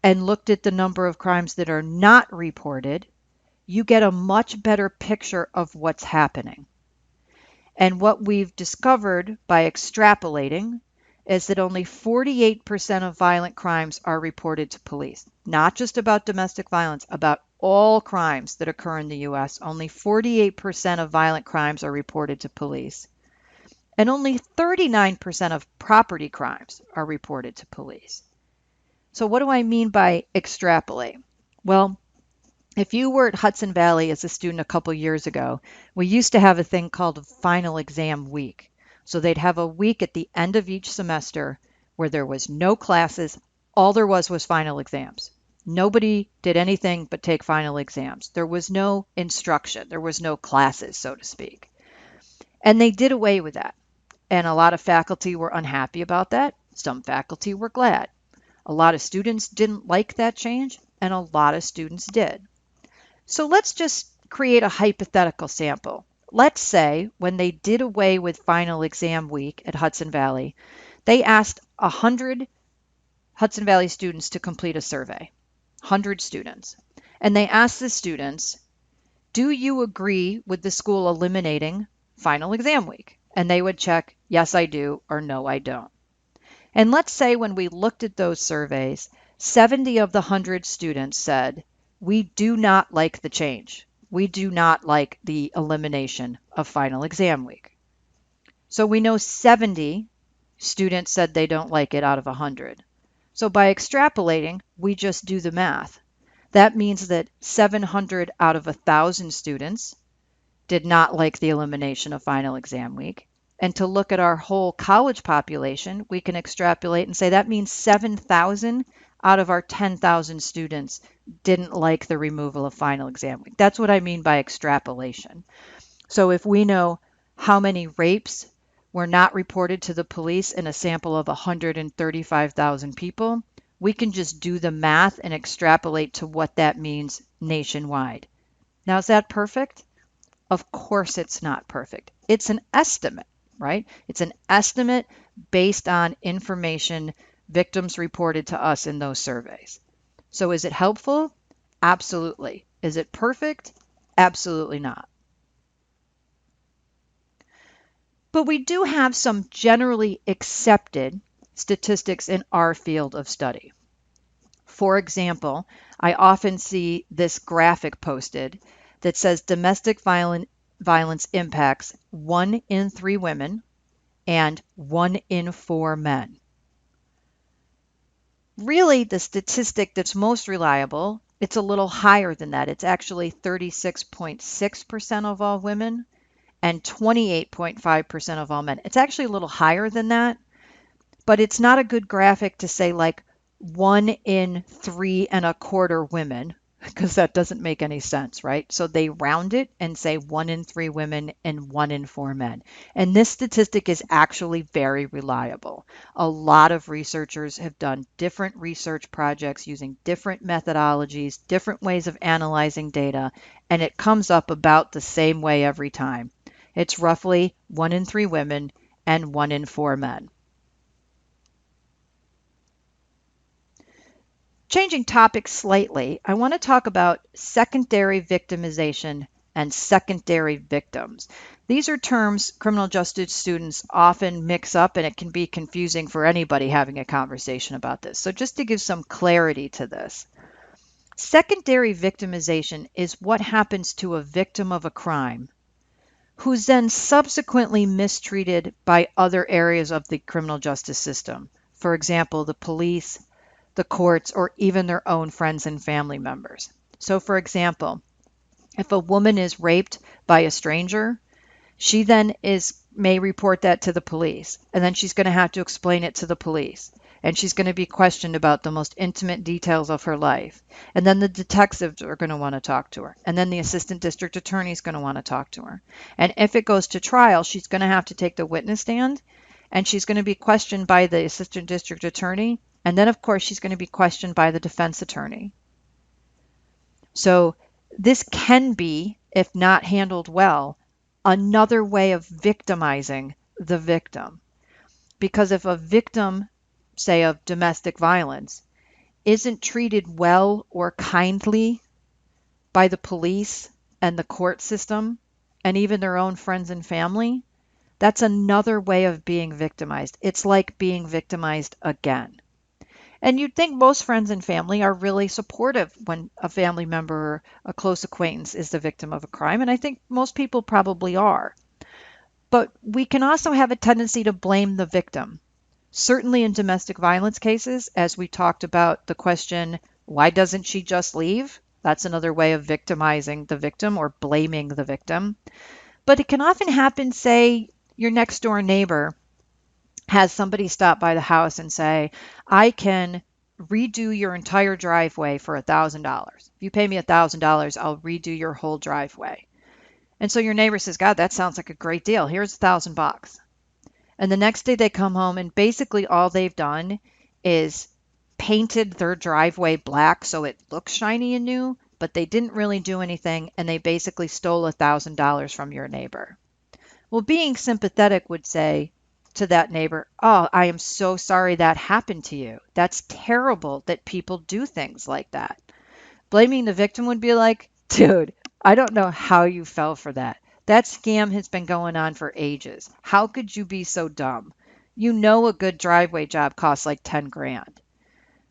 and looked at the number of crimes that are not reported, you get a much better picture of what's happening. And what we've discovered by extrapolating is that only 48% of violent crimes are reported to police. Not just about domestic violence, about all crimes that occur in the US. Only 48% of violent crimes are reported to police. And only 39% of property crimes are reported to police. So what do I mean by extrapolate? Well, if you were at Hudson Valley as a student a couple years ago, we used to have a thing called a final exam week. So they'd have a week at the end of each semester where there was no classes. All there was final exams. Nobody did anything but take final exams. There was no instruction. There was no classes, so to speak. And they did away with that. And a lot of faculty were unhappy about that. Some faculty were glad. A lot of students didn't like that change, and a lot of students did. So let's just create a hypothetical sample. Let's say when they did away with final exam week at Hudson Valley, they asked 100 Hudson Valley students to complete a survey, 100 students. And they asked the students, do you agree with the school eliminating final exam week? And they would check, yes, I do, or no, I don't. And let's say when we looked at those surveys, 70 of the 100 students said, we do not like the change. We do not like the elimination of final exam week. So we know 70 students said they don't like it out of 100. So by extrapolating, we just do the math. That means that 700 out of 1,000 students did not like the elimination of final exam week. And to look at our whole college population, we can extrapolate and say that means 7,000 out of our 10,000 students didn't like the removal of final exam week. That's what I mean by extrapolation. So if we know how many rapes were not reported to the police in a sample of 135,000 people, we can just do the math and extrapolate to what that means nationwide. Now, is that perfect? Of course it's not perfect. It's an estimate, right? It's an estimate based on information victims reported to us in those surveys. So is it helpful? Absolutely. Is it perfect? Absolutely not. But we do have some generally accepted statistics in our field of study. For example, I often see this graphic posted that says domestic violence impacts 1 in 3 women and 1 in 4 men. Really, the statistic that's most reliable, it's a little higher than that. It's actually 36.6% of all women and 28.5% of all men. It's actually a little higher than that, but it's not a good graphic to say like 1 in 3 1/4 women, because that doesn't make any sense, right? So they round it and say 1 in 3 women and 1 in 4 men. And this statistic is actually very reliable. A lot of researchers have done different research projects using different methodologies, different ways of analyzing data, and it comes up about the same way every time. It's roughly 1 in 3 women and 1 in 4 men. Changing topics slightly, I want to talk about secondary victimization and secondary victims. These are terms criminal justice students often mix up, and it can be confusing for anybody having a conversation about this. So just to give some clarity to this, secondary victimization is what happens to a victim of a crime who's then subsequently mistreated by other areas of the criminal justice system. For example, the police, the courts, or even their own friends and family members. So for example, if a woman is raped by a stranger, she then may report that to the police, and then she's going to have to explain it to the police, and she's going to be questioned about the most intimate details of her life, and then the detectives are going to want to talk to her, and then the assistant district attorney is going to want to talk to her. And if it goes to trial, she's going to have to take the witness stand, and she's going to be questioned by the assistant district attorney, and then of course she's going to be questioned by the defense attorney. So this can be, if not handled well, another way of victimizing the victim. Because if a victim, say of domestic violence, isn't treated well or kindly by the police and the court system and even their own friends and family, That's another way of being victimized. It's like being victimized again. And you'd think most friends and family are really supportive when a family member or a close acquaintance is the victim of a crime. And I think most people probably are. But we can also have a tendency to blame the victim. Certainly in domestic violence cases, as we talked about the question, why doesn't she just leave? That's another way of victimizing the victim or blaming the victim. But it can often happen, say, your next door neighbor has somebody stop by the house and say, I can redo your entire driveway for $1,000. If you pay me $1,000, I'll redo your whole driveway. And so your neighbor says, God, that sounds like a great deal. Here's $1,000. And the next day they come home and basically all they've done is painted their driveway black so it looks shiny and new, but they didn't really do anything and they basically stole $1,000 from your neighbor. Well, being sympathetic would say to that neighbor, oh, I am so sorry that happened to you. That's terrible that people do things like that. Blaming the victim would be like, dude, I don't know how you fell for that. That scam has been going on for ages. How could you be so dumb? You know a good driveway job costs like 10 grand.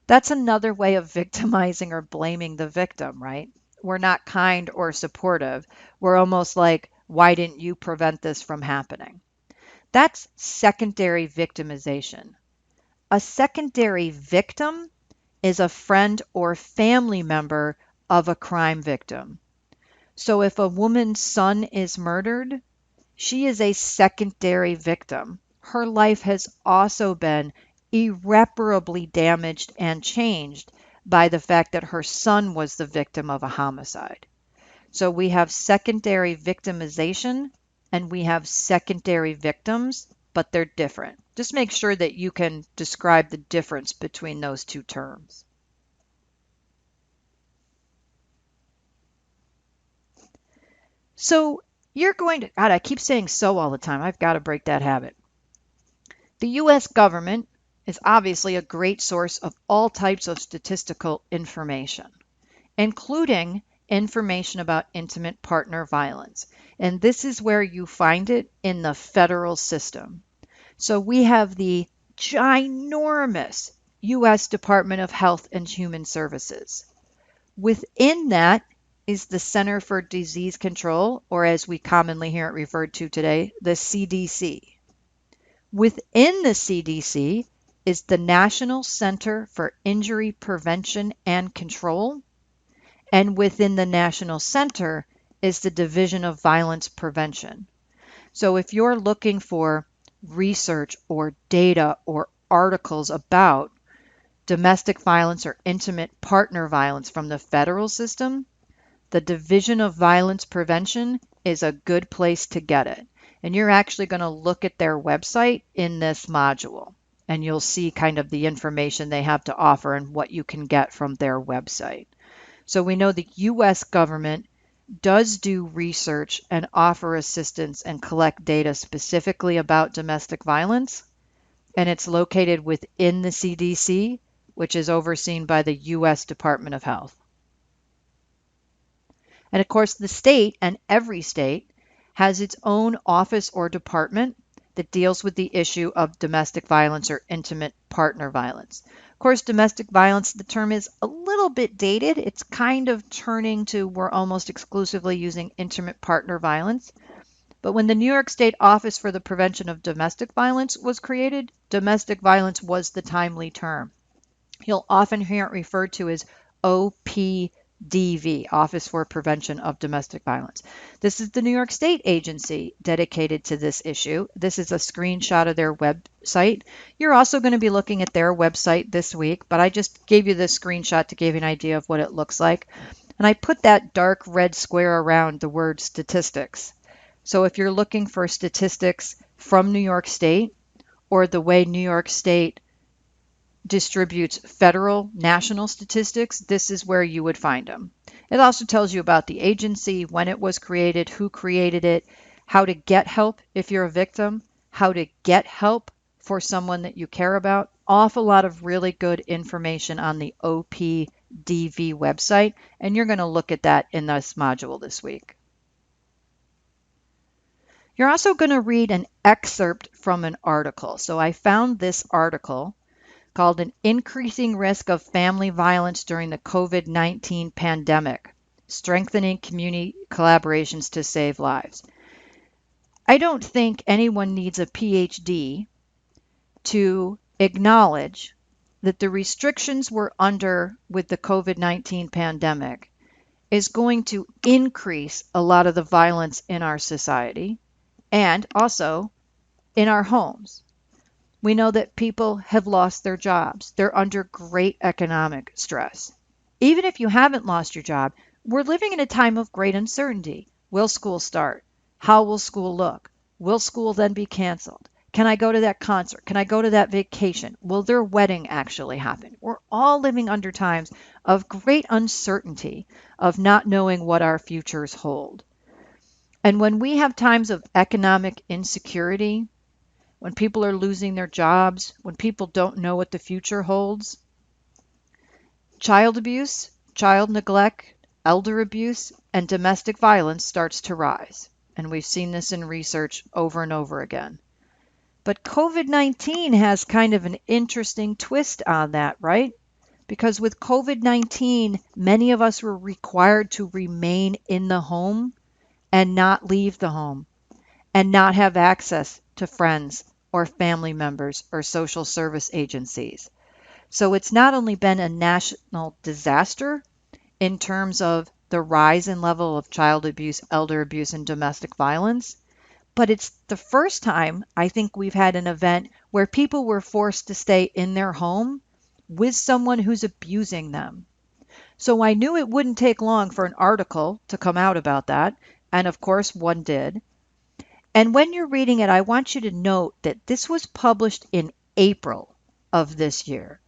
That's another way of victimizing or blaming the victim, right? We're not kind or supportive. We're almost like, why didn't you prevent this from happening? That's secondary victimization. A secondary victim is a friend or family member of a crime victim. So if a woman's son is murdered, she is a secondary victim. Her life has also been irreparably damaged and changed by the fact that her son was the victim of a homicide. So we have secondary victimization and we have secondary victims, but they're different. Just make sure that you can describe the difference between those two terms. So you're going to, God, I keep saying so all the time. I've got to break that habit. The US government is obviously a great source of all types of statistical information, including information about intimate partner violence. And this is where you find it in the federal system. So we have the ginormous US Department of Health and Human Services. Within that is the Center for Disease Control, or as we commonly hear it referred to today, the CDC. Within the CDC is the National Center for Injury Prevention and Control, and within the National Center is the Division of Violence Prevention. So if you're looking for research or data or articles about domestic violence or intimate partner violence from the federal system, the Division of Violence Prevention is a good place to get it. And you're actually going to look at their website in this module, and you'll see kind of the information they have to offer and what you can get from their website. So we know the US government does do research and offer assistance and collect data specifically about domestic violence, and it's located within the CDC, which is overseen by the US Department of Health. And of course, the state and every state has its own office or department that deals with the issue of domestic violence or intimate partner violence. Of course, domestic violence, the term is a little bit dated. It's kind of turning to we're almost exclusively using intimate partner violence. But when the New York State Office for the Prevention of Domestic Violence was created, domestic violence was the timely term. You'll often hear it referred to as OPDV, Office for Prevention of Domestic Violence. This is the New York State agency dedicated to this issue. This is a screenshot of their website. You're also going to be looking at their website this week, but I just gave you this screenshot to give you an idea of what it looks like. And I put that dark red square around the word statistics. So if you're looking for statistics from New York State or the way New York State distributes federal national statistics, this is where you would find them. It also tells you about the agency, when it was created, who created it, how to get help if you're a victim, how to get help for someone that you care about. Awful lot of really good information on the OPDV website, and you're going to look at that in this module this week. You're also going to read an excerpt from an article. So I found this article called An Increasing Risk of Family Violence During the COVID-19 Pandemic, Strengthening Community Collaborations to Save Lives. I don't think anyone needs a PhD to acknowledge that the restrictions we're under with the COVID-19 pandemic is going to increase a lot of the violence in our society and also in our homes. We know that people have lost their jobs. They're under great economic stress. Even if you haven't lost your job, we're living in a time of great uncertainty. Will school start? How will school look? Will school then be canceled? Can I go to that concert? Can I go to that vacation? Will their wedding actually happen? We're all living under times of great uncertainty, of not knowing what our futures hold. And when we have times of economic insecurity, when people are losing their jobs, when people don't know what the future holds, child abuse, child neglect, elder abuse, and domestic violence starts to rise. And we've seen this in research over and over again. But COVID-19 has kind of an interesting twist on that, right? Because with COVID-19, many of us were required to remain in the home and not leave the home and not have access to friends or family members or social service agencies. So it's not only been a national disaster in terms of the rise in level of child abuse, elder abuse, and domestic violence, but it's the first time I think we've had an event where people were forced to stay in their home with someone who's abusing them. So I knew it wouldn't take long for an article to come out about that, and of course one did. And when you're reading it, I want you to note that this was published in April of this year.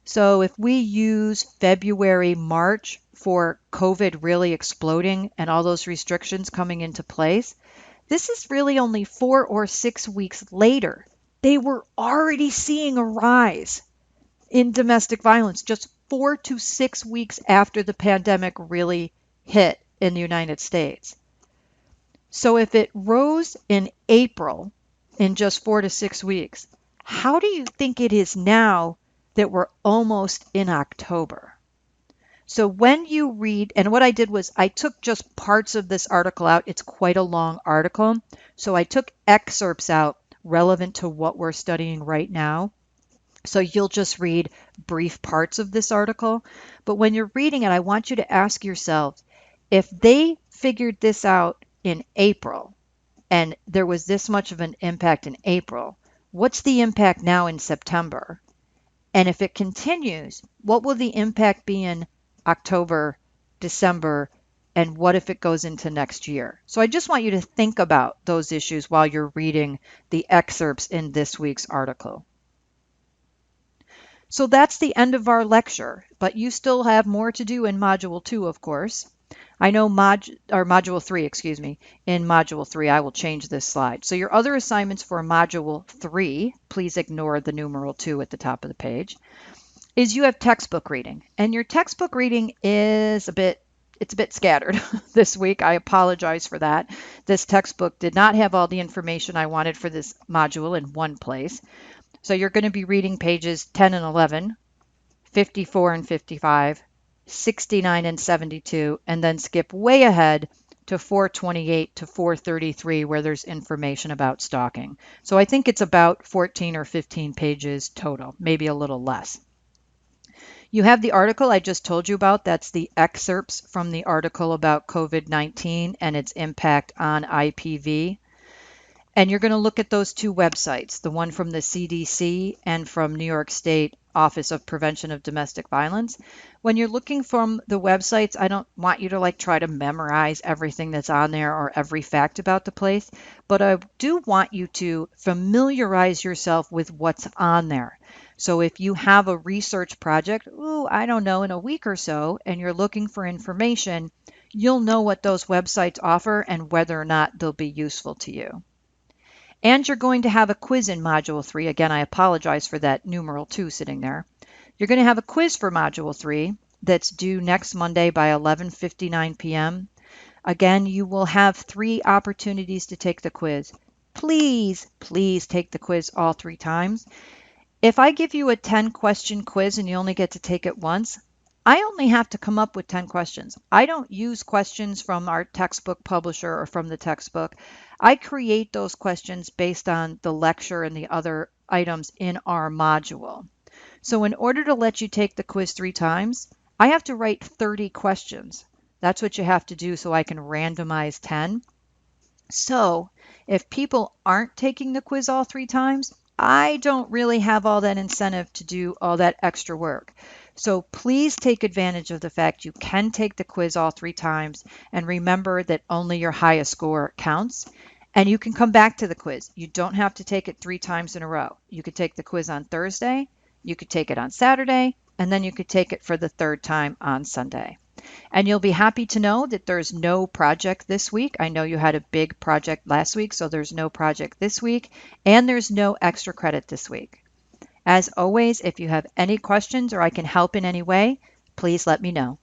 So if we use February, March for COVID really exploding and all those restrictions coming into place, this is really only 4 or 6 weeks later. They were already seeing a rise in domestic violence just 4 to 6 weeks after the pandemic really hit in the United States. So if it rose in April in just 4 to 6 weeks, how do you think it is now that we're almost in October? So when you read, and what I did was I took just parts of this article out. It's quite a long article. So I took excerpts out relevant to what we're studying right now. So you'll just read brief parts of this article. But when you're reading it, I want you to ask yourself, if they figured this out in April and there was this much of an impact in April, what's the impact now in September? And if it continues, what will the impact be in October, December, and what if it goes into next year? So I just want you to think about those issues while you're reading the excerpts in this week's article. So that's the end of our lecture, but you still have more to do in Module 2, of course. I know Module 3, excuse me. In Module 3, I will change this slide. So your other assignments for Module 3, please ignore the numeral 2 at the top of the page, is you have textbook reading. And your textbook reading is a bit scattered this week. I apologize for that. This textbook did not have all the information I wanted for this module in one place. So you're going to be reading pages 10 and 11, 54 and 55, 69 and 72, and then skip way ahead to 428 to 433 where there's information about stalking. So I think it's about 14 or 15 pages total, maybe a little less. You have the article I just told you about. That's the excerpts from the article about COVID-19 and its impact on IPV. And you're going to look at those two websites, the one from the CDC and from New York State Office of Prevention of Domestic Violence. When you're looking from the websites, I don't want you to try to memorize everything that's on there or every fact about the place, but I do want you to familiarize yourself with what's on there. So if you have a research project, I don't know, in a week or so, and you're looking for information, you'll know what those websites offer and whether or not they'll be useful to you. And you're going to have a quiz in Module 3. Again, I apologize for that numeral 2 sitting there. You're going to have a quiz for Module 3 that's due next Monday by 11:59 p.m. Again, you will have 3 opportunities to take the quiz. Please, please take the quiz all 3 times. If I give you a 10-question quiz and you only get to take it once, I only have to come up with 10 questions. I don't use questions from our textbook publisher or from the textbook. I create those questions based on the lecture and the other items in our module. So in order to let you take the quiz 3 times, I have to write 30 questions. That's what you have to do so I can randomize 10. So if people aren't taking the quiz all 3 times, I don't really have all that incentive to do all that extra work. So please take advantage of the fact you can take the quiz all 3 times, and remember that only your highest score counts. And you can come back to the quiz. You don't have to take it 3 times in a row. You could take the quiz on Thursday, you could take it on Saturday, and then you could take it for the 3rd time on Sunday. And you'll be happy to know that there's no project this week. I know you had a big project last week, so there's no project this week, and there's no extra credit this week. As always, if you have any questions or I can help in any way, please let me know.